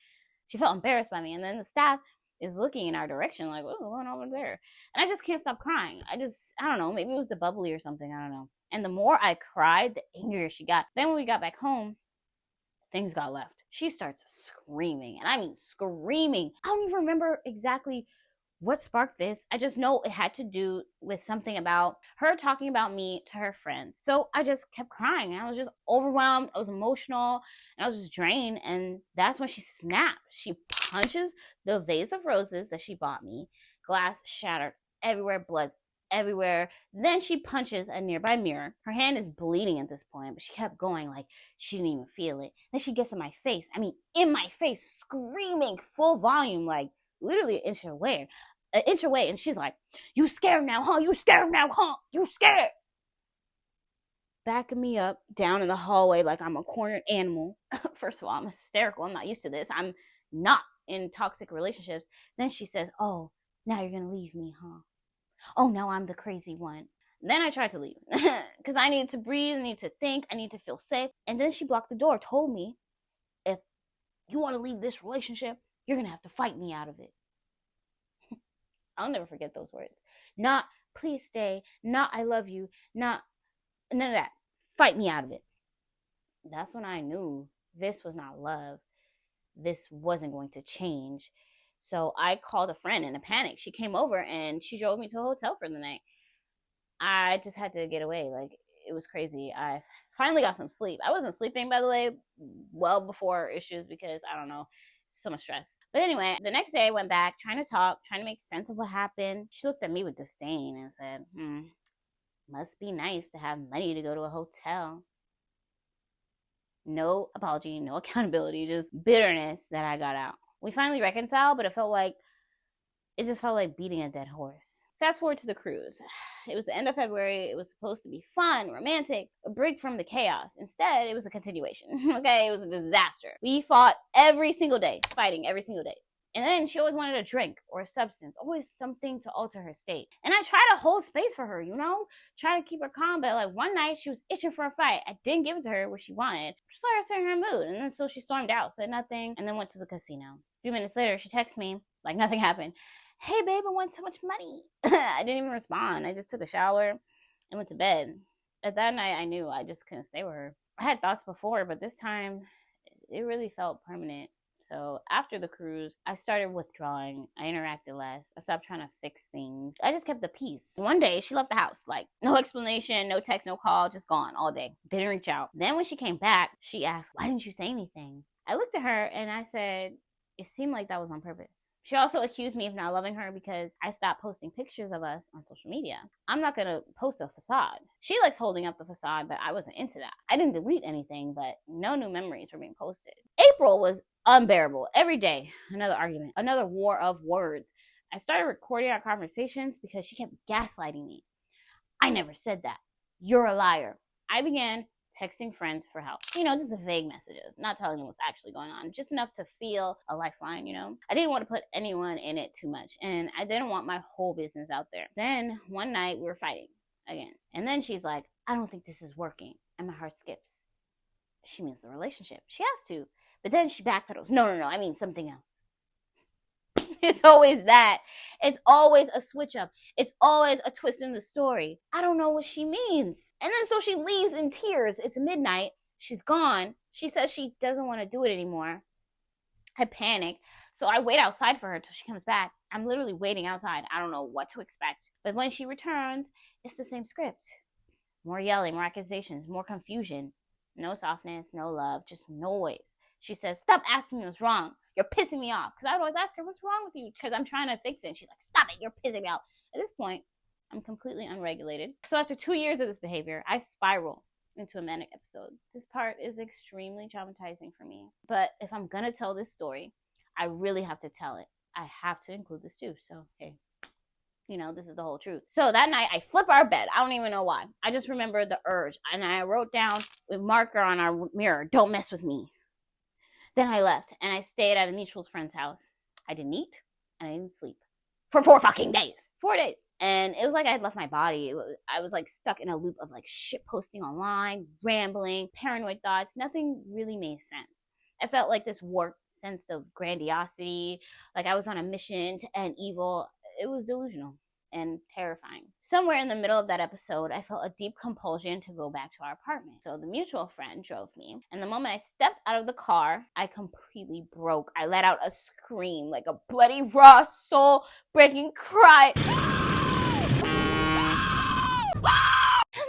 She felt embarrassed by me. And then the staff is looking in our direction like, what's going on over there? And I just can't stop crying. I don't know. Maybe it was the bubbly or something. I don't know. And the more I cried, the angrier she got. Then when we got back home, things got left. She starts screaming. And I mean screaming. I don't even remember exactly what sparked this. I just know it had to do with something about her talking about me to her friends. So I just kept crying. I was just overwhelmed. I was emotional. And I was just drained. And that's when she snapped. She punches the vase of roses that she bought me. Glass shattered everywhere. Blood's everywhere. Then she punches a nearby mirror. Her hand is bleeding at this point, but she kept going like she didn't even feel it. Then she gets in my face. I mean, in my face, screaming full volume, like literally an inch away, and she's like, you scared now, huh? You scared now, huh? You scared. Backing me up down in the hallway like I'm a cornered animal. First of all, I'm hysterical. I'm not used to this. I'm not in toxic relationships. Then she says, oh, Now you're gonna leave me, huh? Oh, now I'm the crazy one. Then I tried to leave because I needed to breathe, I need to think, I need to feel safe. And then she blocked the door, told me, if you want to leave this relationship, you're gonna have to fight me out of it. I'll never forget those words. Not, please stay, not, I love you, not, none of that. Fight me out of it. That's when I knew this was not love. This wasn't going to change. So I called a friend in a panic. She came over and she drove me to a hotel for the night. I just had to get away. Like, it was crazy. I finally got some sleep. I wasn't sleeping, by the way, well before issues because, I don't know, so much stress. But anyway, the next day I went back trying to talk, trying to make sense of what happened. She looked at me with disdain and said, must be nice to have money to go to a hotel. No apology, no accountability, just bitterness that I got out. We finally reconciled, but it just felt like beating a dead horse. Fast forward to the cruise. It was the end of February. It was supposed to be fun, romantic, a break from the chaos. Instead, it was a continuation. Okay, it was a disaster. We fought every single day, fighting every single day. And then she always wanted a drink or a substance, always something to alter her state. And I tried to hold space for her, try to keep her calm. But like one night she was itching for a fight. I didn't give it to her what she wanted. Just let her set her mood. And then so she stormed out, said nothing, and then went to the casino. A few minutes later, she texted me like nothing happened. Hey babe, I want so much money. I didn't even respond. I just took a shower and went to bed. At that night, I knew I just couldn't stay with her. I had thoughts before, but this time it really felt permanent. So after the cruise, I started withdrawing. I interacted less. I stopped trying to fix things. I just kept the peace. One day, she left the house. Like, no explanation, no text, no call, just gone all day. Didn't reach out. Then when she came back, she asked, why didn't you say anything? I looked at her and I said, it seemed like that was on purpose. She also accused me of not loving her because I stopped posting pictures of us on social media. I'm not going to post a facade. She likes holding up the facade, but I wasn't into that. I didn't delete anything, but no new memories were being posted. April was unbearable. Every day, another argument, another war of words. I started recording our conversations because she kept gaslighting me. I never said that. You're a liar. I began texting friends for help. Just the vague messages, not telling them what's actually going on, just enough to feel a lifeline, I didn't want to put anyone in it too much, and I didn't want my whole business out there. Then one night we were fighting again, and then she's like, I don't think this is working, and my heart skips. She means the relationship. She has to, but then she backpedals. No, I mean something else. It's always that. It's always a switch up. It's always a twist in the story. I don't know what she means. And then so she leaves in tears. It's midnight. She's gone. She says she doesn't want to do it anymore. I panic. So I wait outside for her till she comes back. I'm literally waiting outside. I don't know what to expect. But when she returns, it's the same script. More yelling, more accusations, more confusion. No softness, no love, just noise. She says, stop asking me what's wrong. You're pissing me off. Because I would always ask her, what's wrong with you? Because I'm trying to fix it. And she's like, stop it. You're pissing me off. At this point, I'm completely unregulated. So after 2 years of this behavior, I spiral into a manic episode. This part is extremely traumatizing for me. But if I'm going to tell this story, I really have to tell it. I have to include this too. So, hey, this is the whole truth. So that night, I flip our bed. I don't even know why. I just remember the urge. And I wrote down with marker on our mirror, don't mess with me. Then I left, and I stayed at a mutual friend's house. I didn't eat, and I didn't sleep. For 4 fucking days. 4 days. And it was like I had left my body. I was like stuck in a loop of like shit posting online, rambling, paranoid thoughts. Nothing really made sense. I felt like this warped sense of grandiosity, like I was on a mission to end evil. It was delusional and terrifying. Somewhere in the middle of that episode, I felt a deep compulsion to go back to our apartment. So the mutual friend drove me, and the moment I stepped out of the car, I completely broke. I let out a scream, like a bloody, raw, soul-breaking cry. And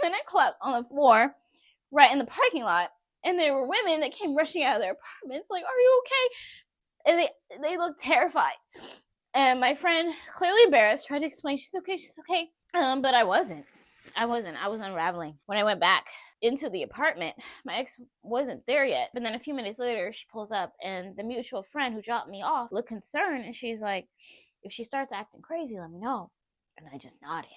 then I collapsed on the floor, right in the parking lot, and there were women that came rushing out of their apartments, like, are you okay? And they looked terrified. And my friend, clearly embarrassed, tried to explain, she's okay. But I wasn't. I was unraveling. When I went back into the apartment, my ex wasn't there yet. But then a few minutes later, she pulls up, and the mutual friend who dropped me off looked concerned, and she's like, if she starts acting crazy, let me know. And I just nodded.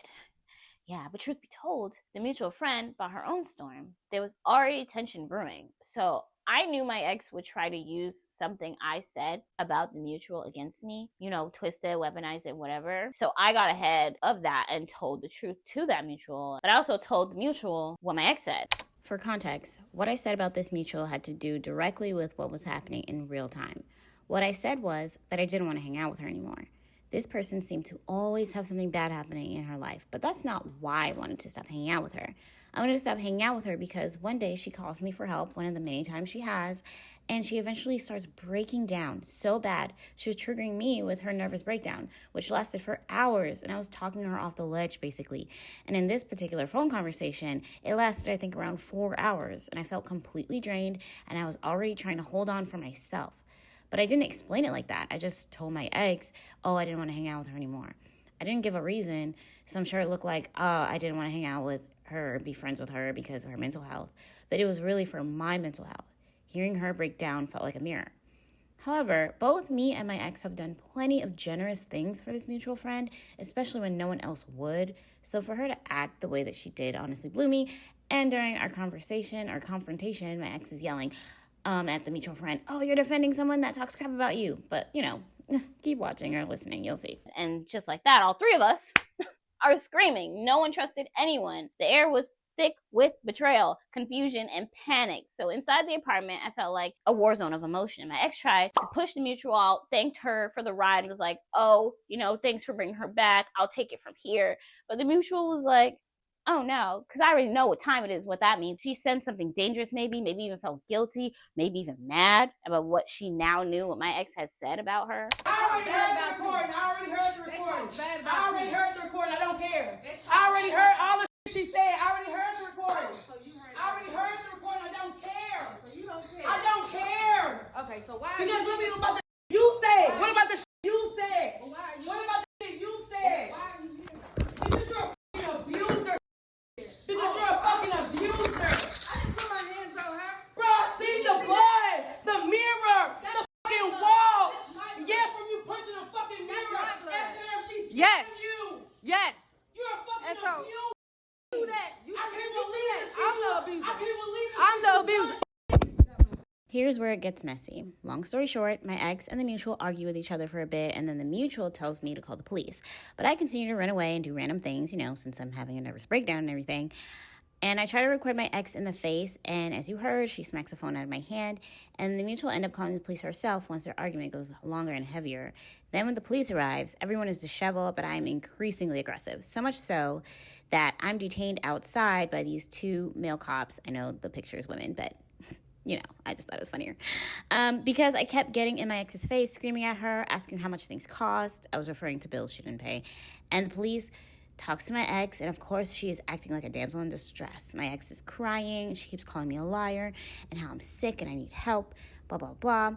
Yeah, but truth be told, the mutual friend bought her own storm. There was already tension brewing. So I knew my ex would try to use something I said about the mutual against me, twist it, weaponize it, whatever. So I got ahead of that and told the truth to that mutual. But I also told the mutual what my ex said. For context, what I said about this mutual had to do directly with what was happening in real time. What I said was that I didn't want to hang out with her anymore. This person seemed to always have something bad happening in her life, but that's not why I wanted to stop hanging out with her. I wanted to stop hanging out with her because one day she calls me for help, one of the many times she has, and she eventually starts breaking down so bad. She was triggering me with her nervous breakdown, which lasted for hours, and I was talking her off the ledge, basically. And in this particular phone conversation, it lasted, I think, around 4 hours, and I felt completely drained, and I was already trying to hold on for myself. But I didn't explain it like that. I just told my ex, I didn't want to hang out with her anymore. I didn't give a reason, so I'm sure it looked like, I didn't want to hang out with her, be friends with her because of her mental health. But it was really for my mental health. Hearing her break down felt like a mirror. However, both me and my ex have done plenty of generous things for this mutual friend, especially when no one else would. So for her to act the way that she did honestly blew me. And during our confrontation, my ex is yelling, at the mutual friend, you're defending someone that talks crap about you. But, keep watching or listening, you'll see. And just like that, all three of us are screaming. No one trusted anyone. The air was thick with betrayal, confusion, and panic. So inside the apartment, I felt like a war zone of emotion. My ex tried to push the mutual out, thanked her for the ride, and was like, thanks for bringing her back. I'll take it from here. But the mutual was like, oh no, because I already know what time it is, what that means. She sensed something dangerous, maybe even felt guilty, maybe even mad about what she now knew, what my ex had said about her. I already heard the recording. I already heard the recording. I don't care. I already heard all the shit she said. I already heard the recording. I already heard the recording. I don't care. So you don't care. I don't care. Okay, so why? Because what about the you said? What about the you said? What about the shit you said? Why are you here? Because you're a fucking abuser. Because you're a fucking abuser. I didn't put my hands on her. Bro, I see the blood, the mirror, the fucking wall. Yeah, from you punching a fucking mirror. Yes. You. Yes. You're a fucking abuser. Do that. I can't believe that. I'm the abuser. I can't believe that. I'm the abuser. Here's where it gets messy. Long story short, my ex and the mutual argue with each other for a bit, and then the mutual tells me to call the police. But I continue to run away and do random things, since I'm having a nervous breakdown and everything. And I try to record my ex in the face, and as you heard, she smacks the phone out of my hand, and the mutual end up calling the police herself once their argument goes longer and heavier. Then when the police arrives, everyone is disheveled, but I'm increasingly aggressive. So much so that I'm detained outside by these two male cops. I know the picture is women, but I just thought it was funnier. Because I kept getting in my ex's face, screaming at her, asking how much things cost. I was referring to bills she didn't pay. And the police talks to my ex, and of course, she is acting like a damsel in distress. My ex is crying. She keeps calling me a liar and how I'm sick and I need help, blah, blah, blah.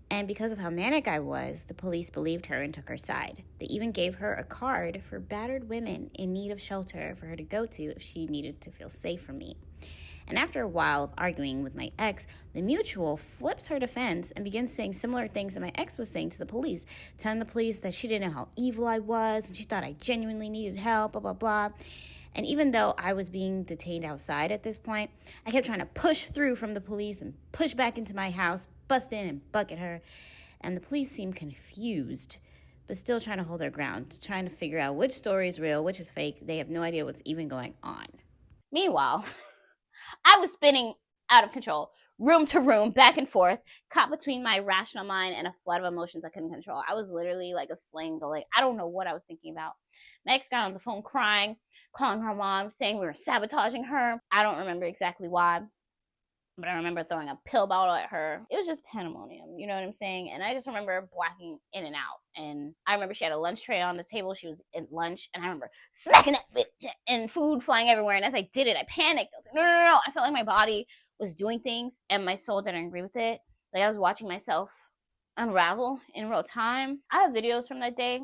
And because of how manic I was, the police believed her and took her side. They even gave her a card for battered women in need of shelter for her to go to if she needed to feel safe from me. And after a while of arguing with my ex, the mutual flips her defense and begins saying similar things that my ex was saying to the police, telling the police that she didn't know how evil I was and she thought I genuinely needed help, blah, blah, blah. And even though I was being detained outside at this point, I kept trying to push through from the police and push back into my house, bust in and bucket her. And the police seemed confused, but still trying to hold their ground, trying to figure out which story is real, which is fake. They have no idea what's even going on. Meanwhile, I was spinning out of control, room to room, back and forth, caught between my rational mind and a flood of emotions I couldn't control. I was literally like a sling going. I don't know what I was thinking about. My ex got on the phone crying, calling her mom, saying we were sabotaging her. I don't remember exactly why, but I remember throwing a pill bottle at her. It was just pandemonium, you know what I'm saying? And I just remember blacking in and out. And I remember she had a lunch tray on the table. She was at lunch, and I remember smacking that bitch and food flying everywhere. And as I did it, I panicked. I was like, no. I felt like my body was doing things, and my soul didn't agree with it. Like I was watching myself unravel in real time. I have videos from that day,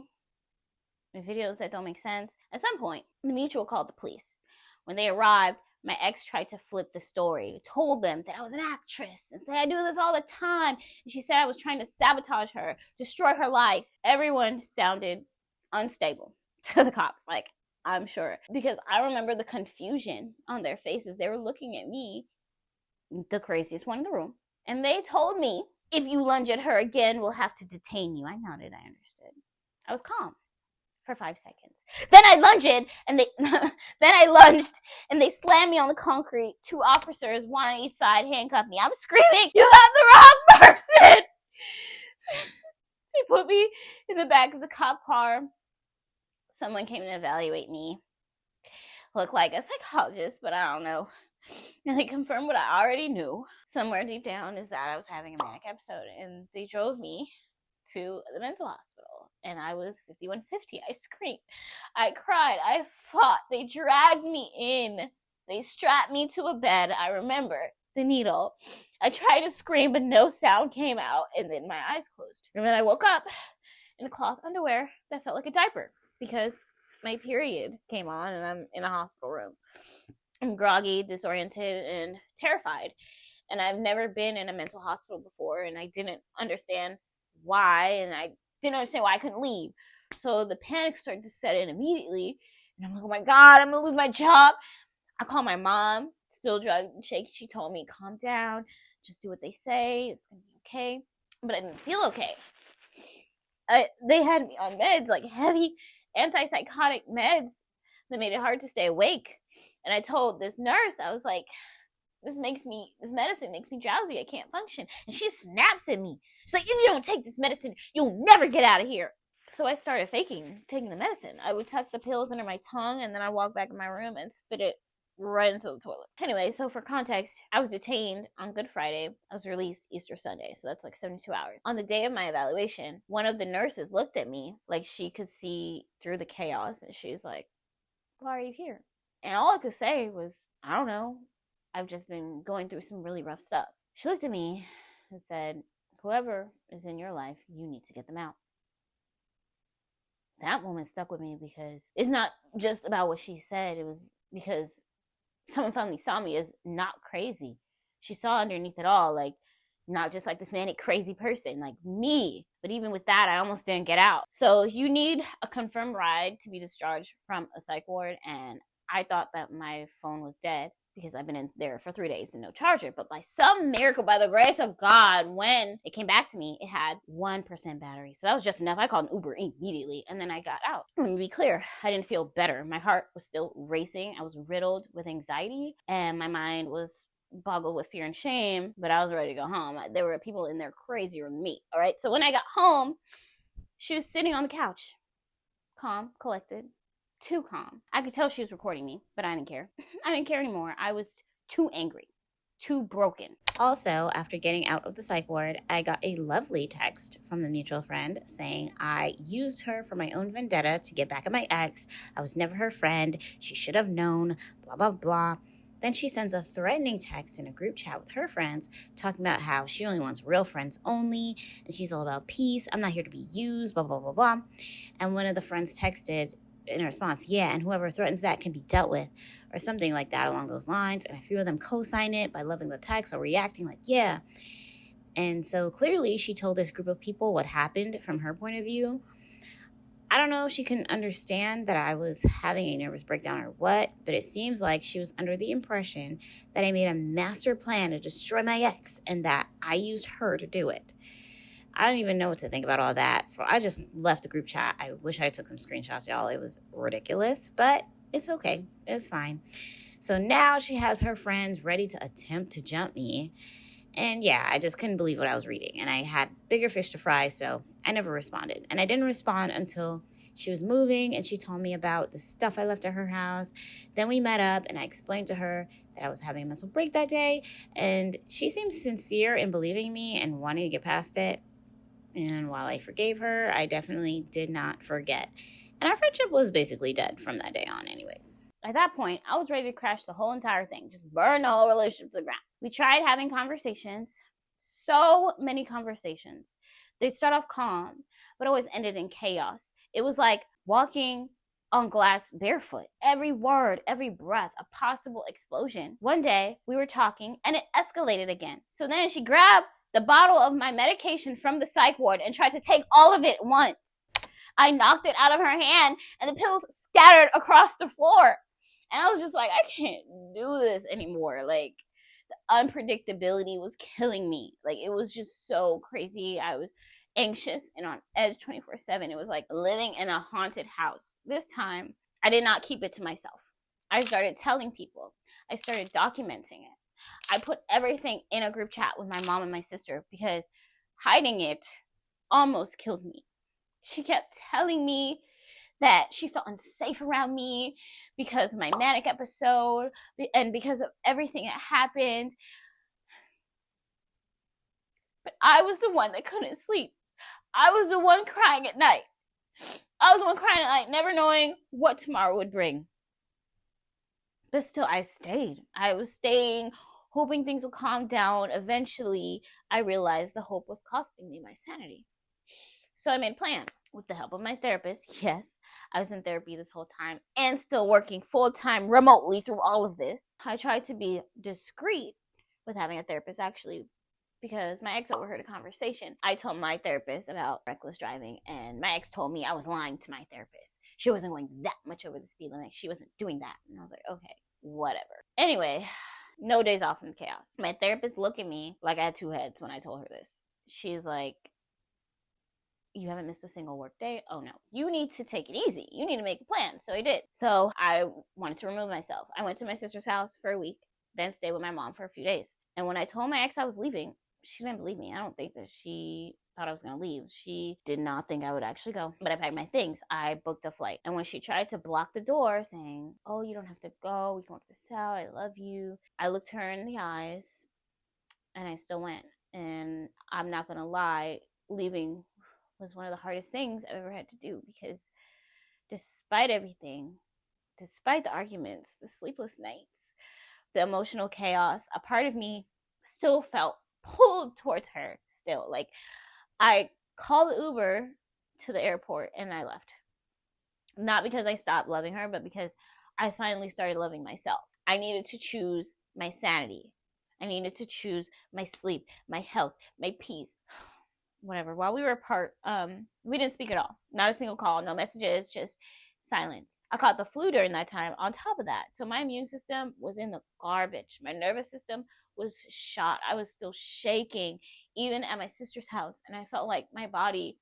videos that don't make sense. At some point, the mutual called the police. When they arrived, my ex tried to flip the story, told them that I was an actress and said I do this all the time. And she said I was trying to sabotage her, destroy her life. Everyone sounded unstable to the cops, like, I'm sure. Because I remember the confusion on their faces. They were looking at me, the craziest one in the room, And they told me, if you lunge at her again, we'll have to detain you. I nodded, I understood. I was calm for 5 seconds. Then I lunged, and they slammed me on the concrete. 2 officers, one on each side, handcuffed me. I'm screaming, you got the wrong person! They put me in the back of the cop car. Someone came to evaluate me. Looked like a psychologist, but I don't know. And they confirmed what I already knew. Somewhere deep down is that I was having a manic episode, and they drove me to the mental hospital, and I was 5150. I screamed, I cried, I fought. They dragged me in. They strapped me to a bed. I remember the needle. I tried to scream, but no sound came out, and then my eyes closed. And then I woke up in a cloth underwear that felt like a diaper because my period came on, and I'm in a hospital room. I'm groggy, disoriented, and terrified. And I've never been in a mental hospital before, and I didn't understand why, and I didn't understand why I couldn't leave. So the panic started to set in immediately, and I'm like, oh my God, I'm gonna lose my job. I called my mom, still drugged and shaky. She told me, calm down, just do what they say, it's gonna be okay. But I didn't feel okay. They had me on meds, like heavy antipsychotic meds that made it hard to stay awake. And I told this nurse, I was like, this medicine makes me drowsy. I can't function. And she snaps at me. She's like, if you don't take this medicine, you'll never get out of here. So I started taking the medicine. I would tuck the pills under my tongue, and then I walk back in my room and spit it right into the toilet. Anyway, so for context, I was detained on Good Friday. I was released Easter Sunday, so that's like 72 hours. On the day of my evaluation, one of the nurses looked at me like she could see through the chaos, and she's like, why are you here? And all I could say was, I don't know. I've just been going through some really rough stuff. She looked at me and said, whoever is in your life, you need to get them out. That moment stuck with me because it's not just about what she said. It was because someone finally saw me as not crazy. She saw underneath it all, like, not just like this manic crazy person, like me. But even with that, I almost didn't get out. So you need a confirmed ride to be discharged from a psych ward. And I thought that my phone was dead because I've been in there for 3 days and no charger. But by some miracle, by the grace of God, when it came back to me, it had 1% battery. So that was just enough. I called an Uber immediately, and then I got out. Let me be clear, I didn't feel better. My heart was still racing. I was riddled with anxiety, and my mind was boggled with fear and shame, but I was ready to go home. There were people in there crazier than me. All right. So when I got home, she was sitting on the couch, calm, collected, too calm. I could tell she was recording me, but I didn't care. I didn't care anymore. I was too angry, too broken. Also, after getting out of the psych ward, I got a lovely text from the mutual friend saying I used her for my own vendetta to get back at my ex. I was never her friend. She should have known, blah, blah, blah. Then she sends a threatening text in a group chat with her friends talking about how she only wants real friends only, and she's all about peace. I'm not here to be used, blah, blah, blah, blah. And one of the friends texted in response, yeah, and whoever threatens that can be dealt with, or something like that along those lines. And a few of them co-sign it by loving the text or reacting like, yeah. And so clearly she told this group of people what happened from her point of view. I don't know if she can understand that I was having a nervous breakdown or what, but it seems like she was under the impression that I made a master plan to destroy my ex and that I used her to do it. I don't even know what to think about all that, so I just left the group chat. I wish I took some screenshots, y'all. It was ridiculous, but it's okay. It's fine. So now she has her friends ready to attempt to jump me. And yeah, I just couldn't believe what I was reading. And I had bigger fish to fry, so I never responded. And I didn't respond until she was moving and she told me about the stuff I left at her house. Then we met up and I explained to her that I was having a mental break that day. And she seemed sincere in believing me and wanting to get past it. And while I forgave her, I definitely did not forget. And our friendship was basically dead from that day on anyways. At that point, I was ready to crash the whole entire thing, just burn the whole relationship to the ground. We tried having conversations, so many conversations. They start off calm, but always ended in chaos. It was like walking on glass barefoot. Every word, every breath, a possible explosion. One day, we were talking, and it escalated again. So then she grabbed the bottle of my medication from the psych ward and tried to take all of it at once. I knocked it out of her hand, and the pills scattered across the floor. And I was just like, I can't do this anymore. Like, The unpredictability was killing me. Like, it was just so crazy. I was anxious and on edge 24/7. It was like living in a haunted house. This time, I did not keep it to myself. I started telling people. I started documenting it. I put everything in a group chat with my mom and my sister because hiding it almost killed me. She kept telling me that she felt unsafe around me because of my manic episode and because of everything that happened. But I was the one that couldn't sleep. I was the one crying at night. I was the one crying at night, never knowing what tomorrow would bring. But still, I stayed. I was staying, hoping things would calm down. Eventually, I realized the hope was costing me my sanity. So I made a plan with the help of my therapist. Yes, I was in therapy this whole time and still working full-time remotely through all of this. I tried to be discreet with having a therapist, actually, because my ex overheard a conversation. I told my therapist about reckless driving, and my ex told me I was lying to my therapist. She wasn't going that much over the speed limit. She wasn't doing that. And I was like, okay, whatever. Anyway, no days off from the chaos. My therapist looked at me like I had two heads when I told her this. She's like, you haven't missed a single work day? Oh no. You need to take it easy. You need to make a plan. So I did. So I wanted to remove myself. I went to my sister's house for a week, then stayed with my mom for a few days. And when I told my ex I was leaving, she didn't believe me. I don't think that she thought I was going to leave. She did not think I would actually go. But I packed my things. I booked a flight. And when she tried to block the door saying, oh, you don't have to go. We can work this out. I love you. I looked her in the eyes and I still went. And I'm not going to lie, leaving was one of the hardest things I've ever had to do, because despite everything, despite the arguments, the sleepless nights, the emotional chaos, a part of me still felt pulled towards her still. Like, I called the Uber to the airport and I left. Not because I stopped loving her, but because I finally started loving myself. I needed to choose my sanity. I needed to choose my sleep, my health, my peace. Whatever. While we were apart, we didn't speak at all. Not a single call, no messages, just silence. I caught the flu during that time on top of that. So my immune system was in the garbage. My nervous system was shot. I was still shaking, even at my sister's house. And I felt like my body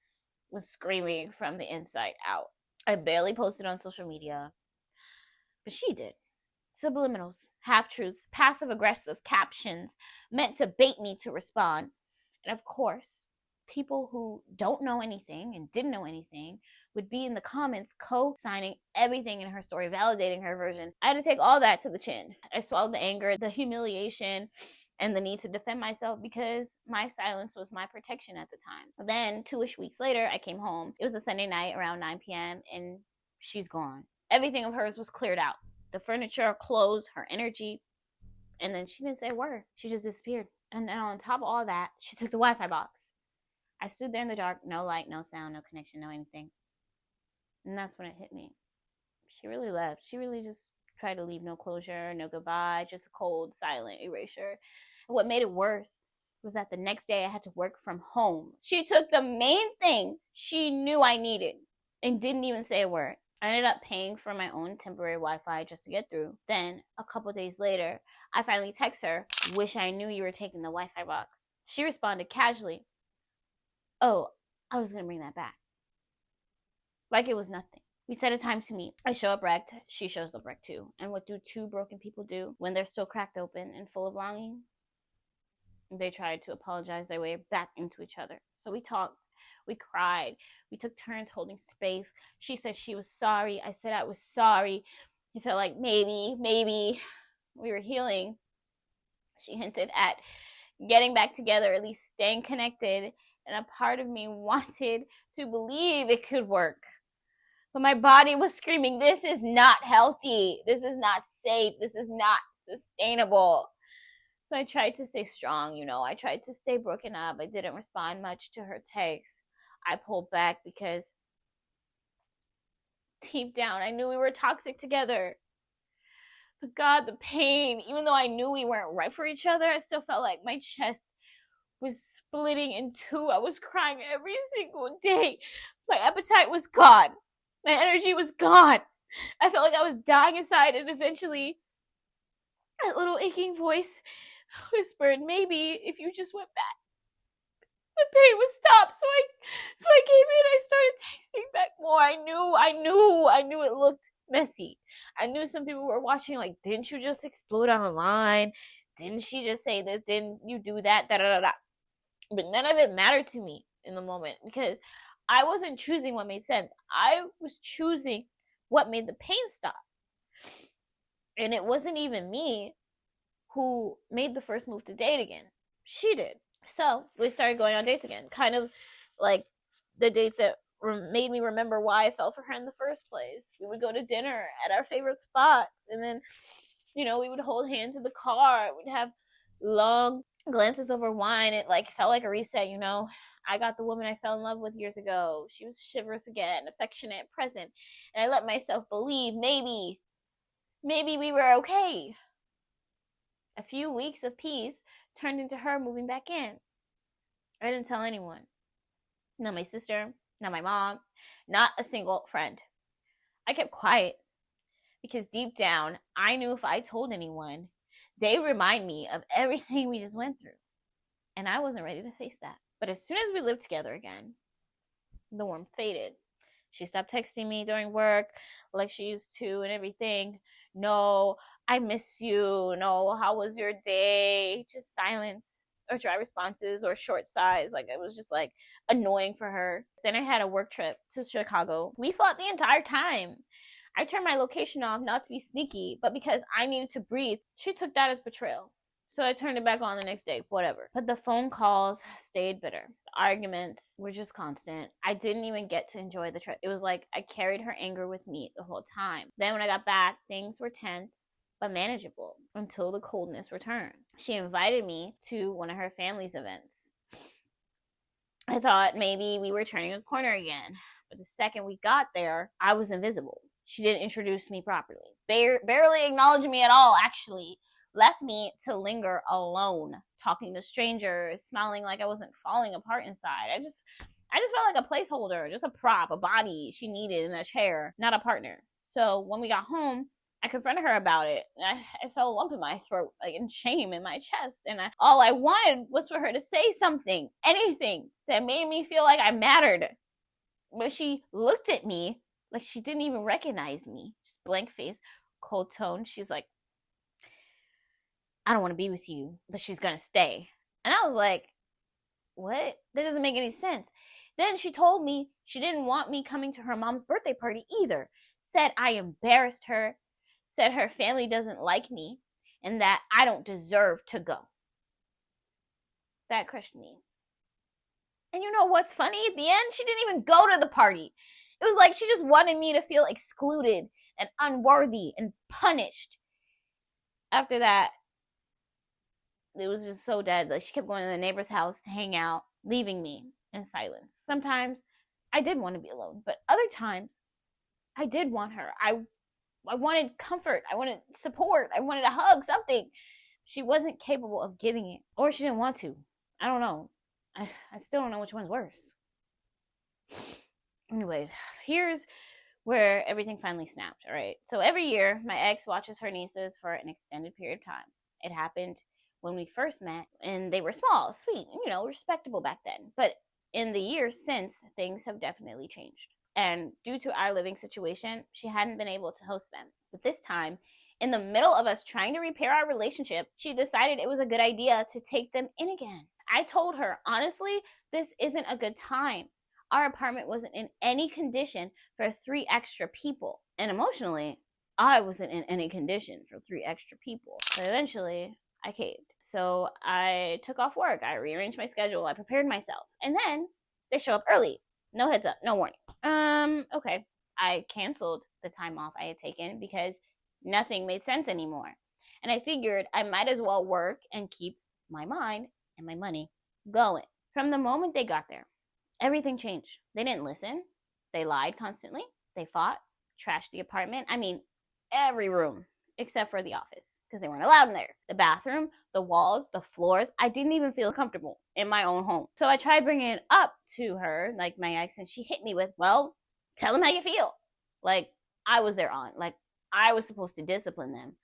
was screaming from the inside out. I barely posted on social media, but she did. Subliminals, half-truths, passive-aggressive captions meant to bait me to respond. And of course, people who don't know anything and didn't know anything would be in the comments co-signing everything in her story, validating her version. I had to take all that to the chin. I swallowed the anger, the humiliation, and the need to defend myself, because my silence was my protection at the time. Then 2-ish weeks later, I came home. It was a Sunday night around 9 p.m. and she's gone. Everything of hers was cleared out. The furniture, clothes, her energy. And then she didn't say a word. She just disappeared. And then on top of all that, she took the Wi-Fi box. I stood there in the dark, no light, no sound, no connection, no anything. And that's when it hit me. She really left. She really just tried to leave no closure, no goodbye, just a cold, silent erasure. And what made it worse was that the next day I had to work from home. She took the main thing she knew I needed and didn't even say a word. I ended up paying for my own temporary Wi-Fi just to get through. Then, a couple days later, I finally text her, wish I knew you were taking the Wi-Fi box. She responded casually, oh, I was going to bring that back. Like it was nothing. We set a time to meet. I show up wrecked. She shows up wrecked too. And what do two broken people do when they're still cracked open and full of longing? They tried to apologize their way back into each other. So we talked. We cried. We took turns holding space. She said she was sorry. I said I was sorry. It felt like maybe we were healing. She hinted at getting back together, at least staying connected. And a part of me wanted to believe it could work. But my body was screaming, this is not healthy. This is not safe. This is not sustainable. So I tried to stay strong, I tried to stay broken up. I didn't respond much to her texts. I pulled back because deep down, I knew we were toxic together. But God, the pain, even though I knew we weren't right for each other, I still felt like my chest was splitting in two. I was crying every single day. My appetite was gone. My energy was gone. I felt like I was dying inside, and eventually that little aching voice whispered, maybe if you just went back, the pain would stop. So I came in, I started texting back more. I knew it looked messy. I knew some people were watching, like, didn't you just explode on the line? Didn't she just say this? Didn't you do that? Da da da da. But none of it mattered to me in the moment because I wasn't choosing what made sense. I was choosing what made the pain stop. And it wasn't even me who made the first move to date again. She did. So we started going on dates again. Kind of like the dates that made me remember why I fell for her in the first place. We would go to dinner at our favorite spots. And then, we would hold hands in the car. We'd have long glances over wine. It felt like a reset, I got the woman I fell in love with years ago. She was chivalrous again, affectionate, present. And I let myself believe maybe we were okay. A few weeks of peace turned into her moving back in. I didn't tell anyone. Not my sister, not my mom, not a single friend. I kept quiet because deep down, I knew if I told anyone, they remind me of everything we just went through. And I wasn't ready to face that. But as soon as we lived together again, the warmth faded. She stopped texting me during work like she used to and everything. No, I miss you. No, how was your day? Just silence or dry responses or short sighs. It was just annoying for her. Then I had a work trip to Chicago. We fought the entire time. I turned my location off not to be sneaky, but because I needed to breathe. She took that as betrayal. So I turned it back on the next day, whatever. But the phone calls stayed bitter. The arguments were just constant. I didn't even get to enjoy the trip. It was like I carried her anger with me the whole time. Then when I got back, things were tense but manageable until the coldness returned. She invited me to one of her family's events. I thought maybe we were turning a corner again. But the second we got there, I was invisible. She didn't introduce me properly. Barely acknowledged me at all, actually. Left me to linger alone, talking to strangers, smiling like I wasn't falling apart inside. I just felt like a placeholder, just a prop, a body she needed in a chair, not a partner. So when we got home, I confronted her about it. I felt a lump in my throat, in shame in my chest. And all I wanted was for her to say something, anything that made me feel like I mattered. But she looked at me like she didn't even recognize me. Just blank face, cold tone. She's like, I don't want to be with you, but she's going to stay. And I was like, what? That doesn't make any sense. Then she told me she didn't want me coming to her mom's birthday party either. Said I embarrassed her. Said her family doesn't like me and that I don't deserve to go. That crushed me. And you know what's funny? At the end, she didn't even go to the party. It was like she just wanted me to feel excluded and unworthy and punished. After that, it was just so dead. She kept going to the neighbor's house to hang out, leaving me in silence. Sometimes I did want to be alone, but other times I did want her. I wanted comfort. I wanted support. I wanted a hug, something. She wasn't capable of giving it, or she didn't want to. I don't know. I still don't know which one's worse. Anyway, here's where everything finally snapped, all right? So every year, my ex watches her nieces for an extended period of time. It happened when we first met, and they were small, sweet, respectable back then. But in the years since, things have definitely changed. And due to our living situation, she hadn't been able to host them. But this time, in the middle of us trying to repair our relationship, she decided it was a good idea to take them in again. I told her, honestly, this isn't a good time. Our apartment wasn't in any condition for 3 extra people. And emotionally, I wasn't in any condition for 3 extra people. But eventually, I caved. So I took off work. I rearranged my schedule. I prepared myself. And then they show up early. No heads up, no warning. Okay. I canceled the time off I had taken because nothing made sense anymore. And I figured I might as well work and keep my mind and my money going. From the moment they got there, everything changed. They didn't listen. They lied constantly. They fought, trashed the apartment. I mean, every room except for the office because they weren't allowed in there. The bathroom, the walls, the floors. I didn't even feel comfortable in my own home. So I tried bringing it up to her, like my ex, and she hit me with, well, tell them how you feel. Like I was their aunt. Like I was supposed to discipline them.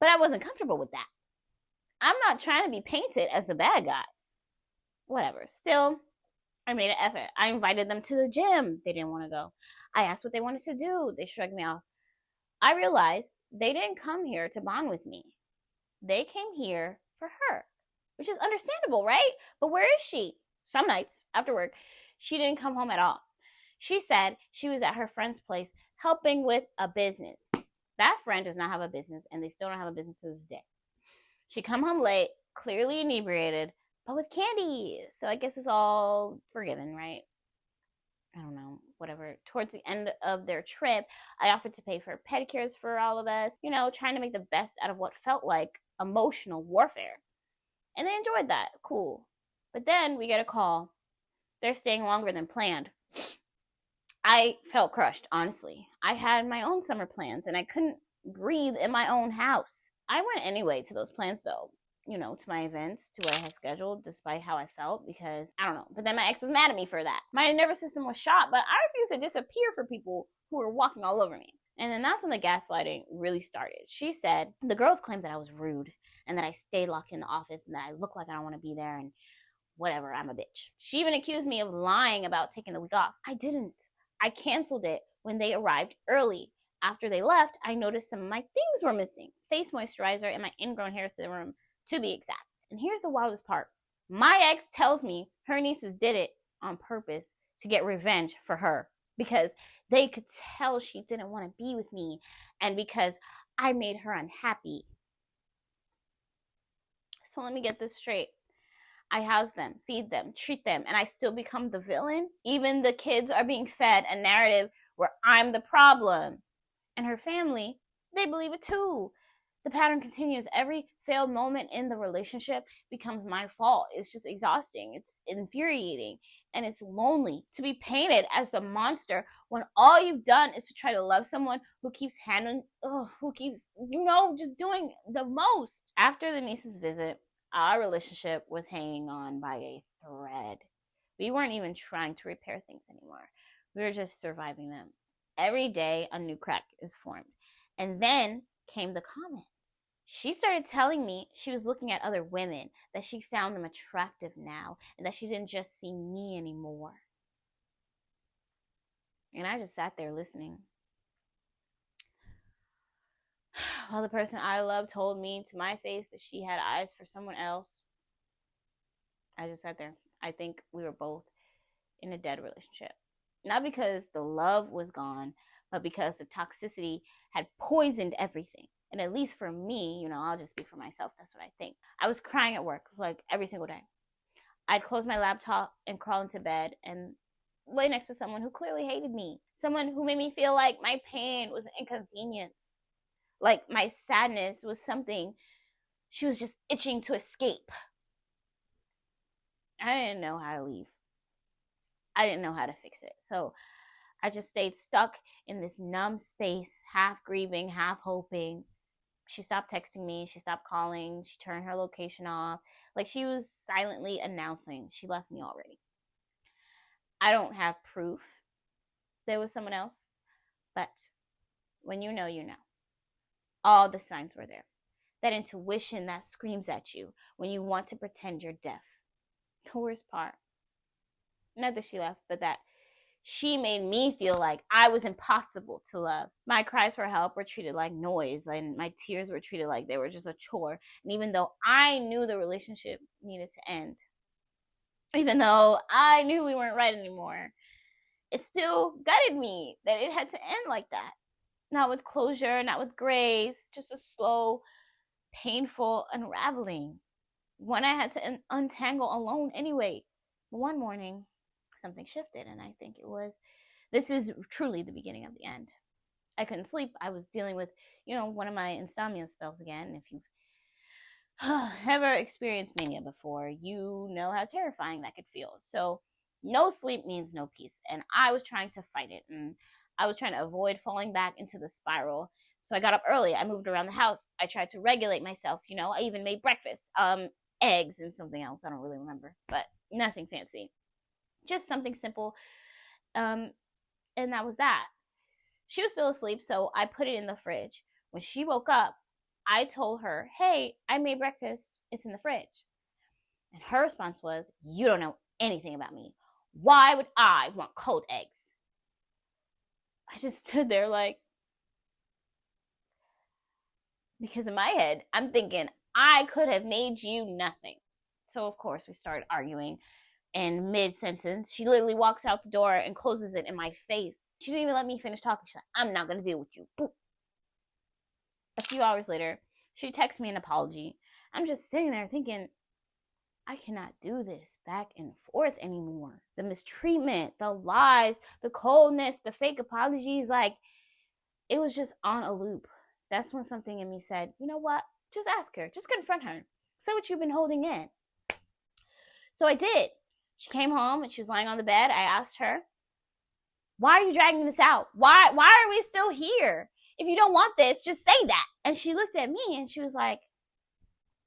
But I wasn't comfortable with that. I'm not trying to be painted as the bad guy. Whatever. Still, I made an effort. I invited them to the gym. They didn't want to go. I asked what they wanted to do. They shrugged me off. I realized they didn't come here to bond with me. They came here for her, which is understandable, right? But where is she? Some nights after work, she didn't come home at all. She said she was at her friend's place helping with a business. That friend does not have a business, and they still don't have a business to this day. She come home late, clearly inebriated, but with candy. So I guess it's all forgiven, right? I don't know, whatever. Towards the end of their trip, I offered to pay for pedicures for all of us, you know, trying to make the best out of what felt like emotional warfare. And they enjoyed that. Cool. But then we get a call. They're staying longer than planned. I felt crushed, honestly. I had my own summer plans, and I couldn't breathe in my own house. I went anyway to those plans, though. You know, to my events, to what I had scheduled, despite how I felt, because, I don't know. But then my ex was mad at me for that. My nervous system was shot, but I refused to disappear for people who were walking all over me. And then that's when the gaslighting really started. She said, the girls claimed that I was rude, and that I stayed locked in the office, and that I look like I don't want to be there, and whatever, I'm a bitch. She even accused me of lying about taking the week off. I didn't. I canceled it when they arrived early. After they left, I noticed some of my things were missing. Face moisturizer and my ingrown hair serum, to be exact. And here's the wildest part. My ex tells me her nieces did it on purpose to get revenge for her, because they could tell she didn't want to be with me, and because I made her unhappy. So let me get this straight. I house them, feed them, treat them, and I still become the villain? Even the kids are being fed a narrative where I'm the problem. And her family, they believe it too. The pattern continues. Every failed moment in the relationship becomes my fault. It's just exhausting. It's infuriating. And it's lonely to be painted as the monster when all you've done is to try to love someone who keeps just doing the most. After the niece's visit, our relationship was hanging on by a thread. We weren't even trying to repair things anymore. We were just surviving them. Every day, a new crack is formed. And then came the comments. She started telling me she was looking at other women, that she found them attractive now, and that she didn't just see me anymore. And I just sat there listening. While the person I loved told me to my face that she had eyes for someone else, I just sat there. I think we were both in a dead relationship. Not because the love was gone, but because the toxicity had poisoned everything. And at least for me, you know, I'll just speak for myself. That's what I think. I was crying at work like every single day. I'd close my laptop and crawl into bed and lay next to someone who clearly hated me. Someone who made me feel like my pain was an inconvenience. Like my sadness was something she was just itching to escape. I didn't know how to leave. I didn't know how to fix it. So I just stayed stuck in this numb space, half grieving, half hoping. She stopped texting me. She stopped calling. She turned her location off. Like she was silently announcing she left me already. I don't have proof there was someone else, but when you know, you know. All the signs were there. That intuition that screams at you when you want to pretend you're deaf. The worst part, not that she left, but that she made me feel like I was impossible to love. My cries for help were treated like noise, and my tears were treated like they were just a chore. And even though I knew the relationship needed to end, even though I knew we weren't right anymore, it still gutted me that it had to end like that. Not with closure, not with grace, just a slow, painful unraveling. One I had to untangle alone anyway. But one morning, something shifted, and I think this is truly the beginning of the end. I couldn't sleep. I was dealing with, one of my insomnia spells again. If you've ever experienced mania before, you know how terrifying that could feel. So no sleep means no peace, and I was trying to fight it, and I was trying to avoid falling back into the spiral. So I got up early. I moved around the house. I tried to regulate myself. I even made breakfast, eggs and something else. I don't really remember, but nothing fancy. Just something simple. And that was that. She was still asleep, so I put it in the fridge. When she woke up, I told her, hey, I made breakfast. It's in the fridge. And her response was, you don't know anything about me. Why would I want cold eggs? I just stood there like, because in my head, I'm thinking, I could have made you nothing. So, of course, we started arguing. And mid-sentence, she literally walks out the door and closes it in my face. She didn't even let me finish talking. She's like, I'm not going to deal with you. Boop. A few hours later, she texts me an apology. I'm just sitting there thinking, I cannot do this back and forth anymore. The mistreatment, the lies, the coldness, the fake apologies, like, it was just on a loop. That's when something in me said, you know what? Just ask her. Just confront her. Say what you've been holding in. So I did. She came home and she was lying on the bed. I asked her, why are you dragging this out? Why are we still here? If you don't want this, just say that. And she looked at me and she was like,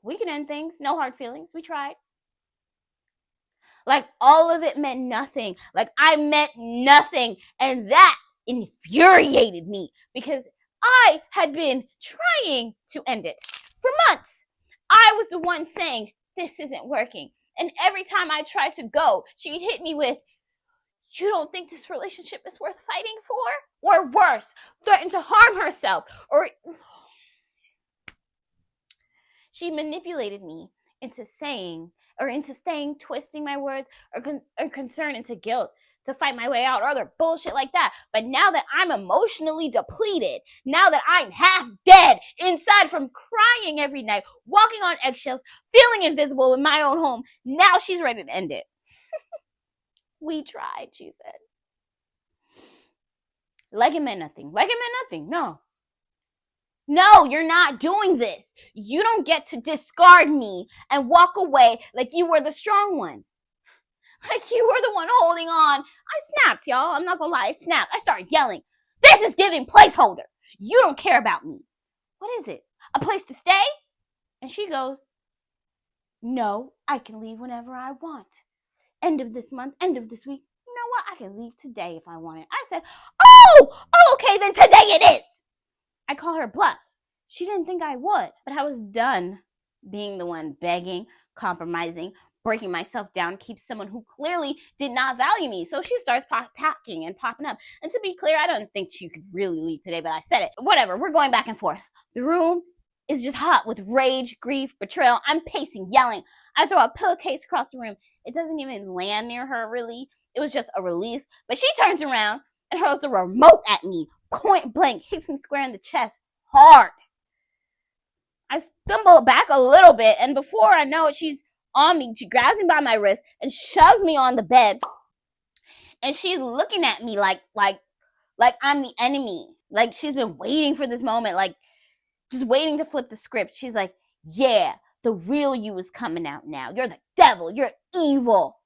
we can end things. No hard feelings. We tried. Like, all of it meant nothing. Like, I meant nothing. And that infuriated me because I had been trying to end it for months. I was the one saying, this isn't working. And every time I tried to go, she'd hit me with, you don't think this relationship is worth fighting for? Or worse, threaten to harm herself. Or she manipulated me into saying, or into staying, twisting my words, or concern into guilt to fight my way out, or other bullshit like that. But now that I'm emotionally depleted, now that I'm half dead inside from crying every night, walking on eggshells, feeling invisible in my own home, now she's ready to end it. We tried, she said. Like it meant nothing. Like it meant nothing. No, you're not doing this. You don't get to discard me and walk away like you were the strong one. Like you were the one holding on. I snapped, y'all. I'm not gonna lie. I snapped. I started yelling. This is giving placeholder. You don't care about me. What is it? A place to stay? And she goes, no, I can leave whenever I want. End of this month, end of this week. You know what? I can leave today if I wanted. I said, oh, okay, then today it is. I call her bluff. She didn't think I would, but I was done being the one begging, compromising, breaking myself down to keep someone who clearly did not value me. So she starts packing and popping up. And to be clear, I don't think she could really leave today, but I said it. Whatever, we're going back and forth. The room is just hot with rage, grief, betrayal. I'm pacing, yelling. I throw a pillowcase across the room. It doesn't even land near her, really. It was just a release. But she turns around and hurls the remote at me, point blank, hits me square in the chest, hard. I stumble back a little bit, and before I know it, she's on me. She grabs me by my wrist and shoves me on the bed. And she's looking at me like I'm the enemy. Like she's been waiting for this moment, like just waiting to flip the script. She's like, yeah, the real you is coming out now. You're the devil. You're evil.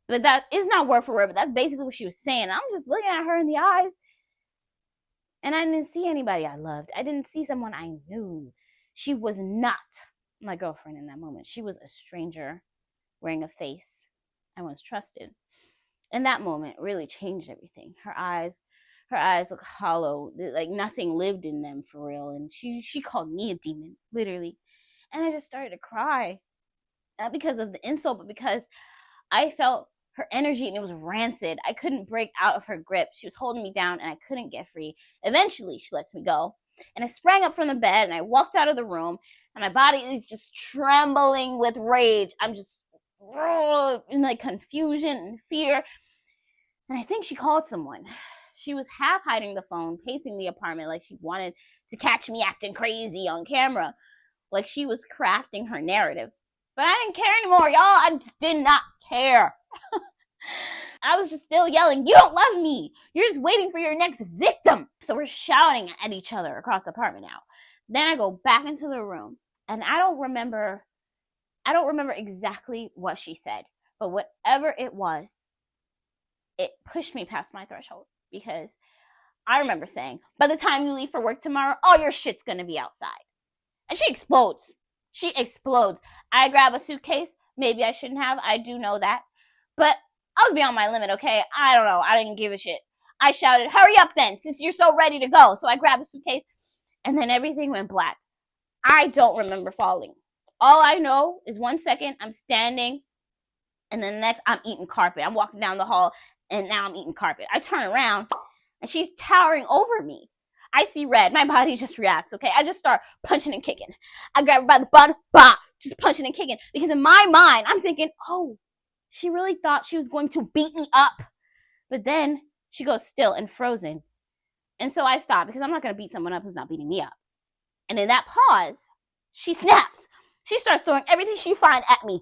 But that is not word for word, but that's basically what she was saying. I'm just looking at her in the eyes. And I didn't see anybody I loved. I didn't see someone I knew. She was not my girlfriend in that moment. She was a stranger wearing a face I once trusted. And that moment really changed everything. Her eyes looked hollow, like nothing lived in them for real. And she called me a demon, literally. And I just started to cry. Not because of the insult, but because I felt her energy and it was rancid. I couldn't break out of her grip. She was holding me down and I couldn't get free. Eventually, she lets me go. And I sprang up from the bed and I walked out of the room and my body is just trembling with rage. I'm just in like confusion and fear. And I think she called someone. She was half hiding the phone, pacing the apartment like she wanted to catch me acting crazy on camera. Like she was crafting her narrative. But I didn't care anymore, y'all. I just did not care. I was just still yelling, you don't love me. You're just waiting for your next victim. So we're shouting at each other across the apartment now. Then I go back into the room and I don't remember exactly what she said, but whatever it was, it pushed me past my threshold because I remember saying, by the time you leave for work tomorrow, all your shit's gonna be outside. And she explodes. I grab a suitcase. Maybe I shouldn't have. I do know that. But I was beyond my limit, okay? I don't know. I didn't give a shit. I shouted, hurry up then, since you're so ready to go. So I grabbed a suitcase and then everything went black. I don't remember falling. All I know is 1 second I'm standing, and then the next I'm eating carpet. I'm walking down the hall, and now I'm eating carpet. I turn around, and she's towering over me. I see red. My body just reacts, okay? I just start punching and kicking. I grab her by the bun, bah, just punching and kicking. Because in my mind, I'm thinking, oh, she really thought she was going to beat me up. But then she goes still and frozen. And so I stop because I'm not going to beat someone up who's not beating me up. And in that pause, she snaps. She starts throwing everything she finds at me.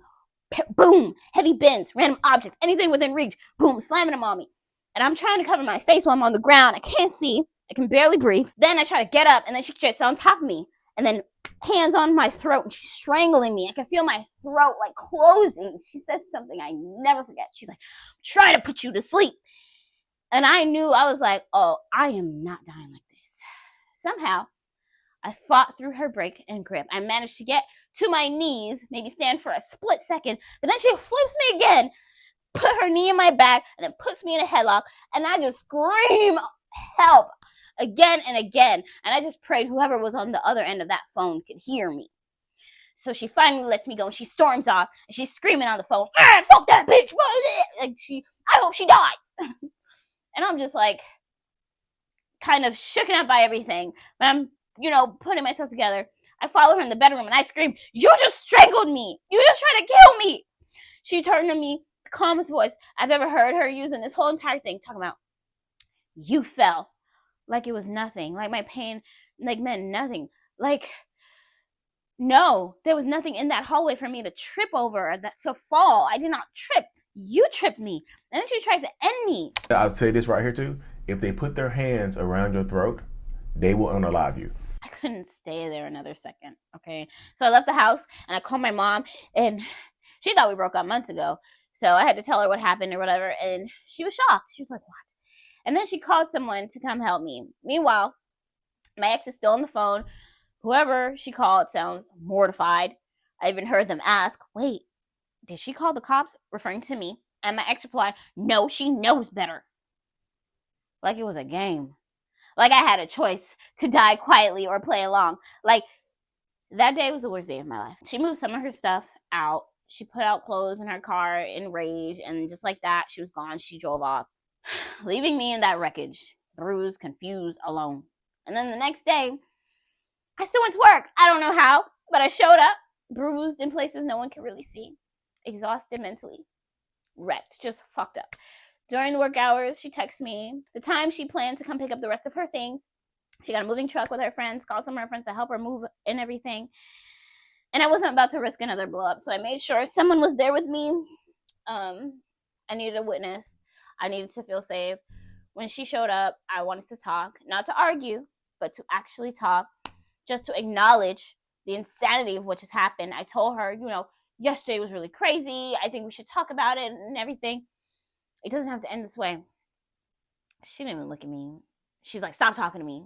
Boom, heavy bins, random objects, anything within reach. Boom, slamming them on me. And I'm trying to cover my face while I'm on the ground. I can't see. I can barely breathe. Then I try to get up, and then she gets on top of me. And then hands on my throat, and she's strangling me. I can feel my throat like closing. She said something I never forget. She's like, I'm trying to put you to sleep. And I knew, I was like, oh, I am not dying like this. Somehow, I fought through her break and grip. I managed to get to my knees, maybe stand for a split second, but then she flips me again, put her knee in my back, and then puts me in a headlock, and I just scream, help, again and again. And I just prayed whoever was on the other end of that phone could hear me. So she finally lets me go, and she storms off, and she's screaming on the phone, fuck that bitch, like I hope she dies. And I'm just like, kind of shooken up by everything, but I'm, putting myself together. I follow her in the bedroom, and I scream, you just strangled me, you just tried to kill me. She turned to me, the calmest voice I've ever heard her use in this whole entire thing, talking about, you fell like it was nothing, like my pain meant nothing, like, no, there was nothing in that hallway for me to trip over or to fall. I did not trip. You tripped me. And then she tries to end me. I'll say this right here too. If they put their hands around your throat, they will unalive you. I couldn't stay there another second, okay? So I left the house, and I called my mom, and she thought we broke up months ago. So I had to tell her what happened or whatever, and she was shocked. She was like, what? And then she called someone to come help me. Meanwhile, my ex is still on the phone. Whoever she called sounds mortified. I even heard them ask, wait, did she call the cops? Referring to me. And my ex replied, no, she knows better. Like it was a game. Like I had a choice to die quietly or play along. Like that day was the worst day of my life. She moved some of her stuff out. She put out clothes in her car in rage, and just like that, she was gone. She drove off, leaving me in that wreckage, bruised, confused, alone. And then the next day, I still went to work. I don't know how, but I showed up, bruised in places no one could really see, exhausted mentally, wrecked, just fucked up. During the work hours, she texted me the time she planned to come pick up the rest of her things. She got a moving truck with her friends, called some of her friends to help her move and everything. And I wasn't about to risk another blow up, so I made sure someone was there with me. I needed a witness. I needed to feel safe. When she showed up, I wanted to talk, not to argue, but to actually talk, just to acknowledge the insanity of what just happened. I told her, yesterday was really crazy. I think we should talk about it and everything. It doesn't have to end this way. She didn't even look at me. She's like, stop talking to me.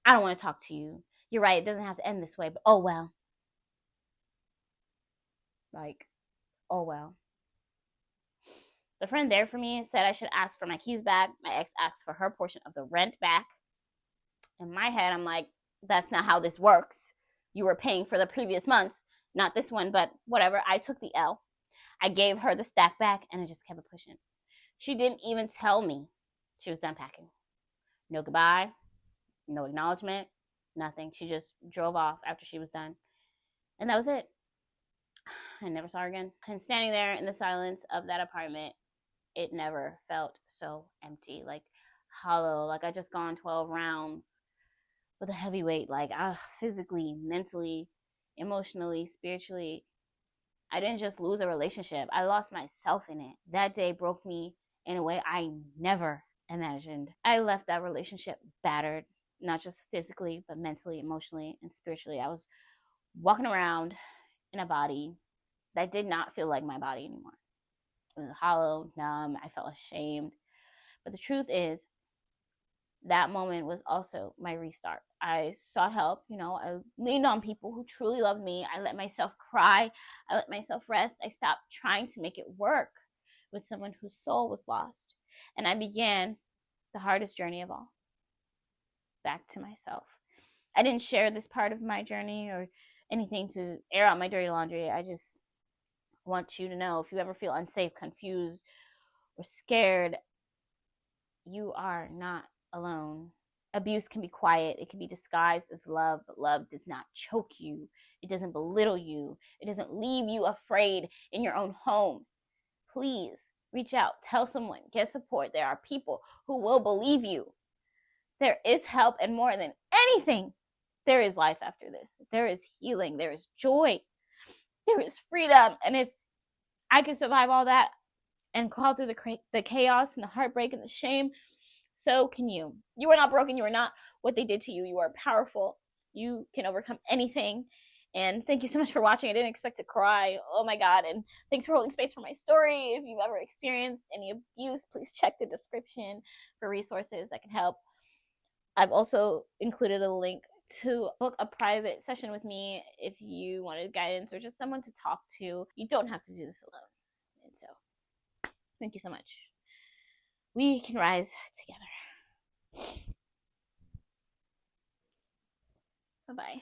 I don't want to talk to you. You're right. It doesn't have to end this way, but oh well. Like, oh well. The friend there for me said I should ask for my keys back. My ex asked for her portion of the rent back. In my head, I'm like, that's not how this works. You were paying for the previous months, not this one, but whatever. I took the L. I gave her the stack back, and I just kept it pushing. She didn't even tell me she was done packing. No goodbye, no acknowledgement, nothing. She just drove off after she was done. And that was it. I never saw her again. And standing there in the silence of that apartment, it never felt so empty, like hollow, like I just gone 12 rounds with a heavy weight, like physically, mentally, emotionally, spiritually. I didn't just lose a relationship. I lost myself in it. That day broke me in a way I never imagined. I left that relationship battered, not just physically, but mentally, emotionally, and spiritually. I was walking around in a body that did not feel like my body anymore. It was hollow, numb. I felt ashamed. But the truth is, that moment was also my restart. I sought help. I leaned on people who truly loved me. I let myself cry. I let myself rest. I stopped trying to make it work with someone whose soul was lost. And I began the hardest journey of all, back to myself. I didn't share this part of my journey or anything to air out my dirty laundry. I just want you to know, if you ever feel unsafe, confused, or scared, you are not alone. Abuse can be quiet. It can be disguised as love, but love does not choke you. It doesn't belittle you. It doesn't leave you afraid in your own home. Please reach out. Tell someone. Get support. There are people who will believe you. There is help, and more than anything, there is life after this. There is healing. There is joy. There is freedom. And if I could survive all that and crawl through the chaos and the heartbreak and the shame, so can you. You are not broken. You are not what they did to you. You are powerful. You can overcome anything. And thank you so much for watching. I didn't expect to cry. Oh my God. And thanks for holding space for my story. If you've ever experienced any abuse, please check the description for resources that can help. I've also included a link to book a private session with me if you wanted guidance or just someone to talk to. You don't have to do this alone. And so, thank you so much. We can rise together. Bye-bye.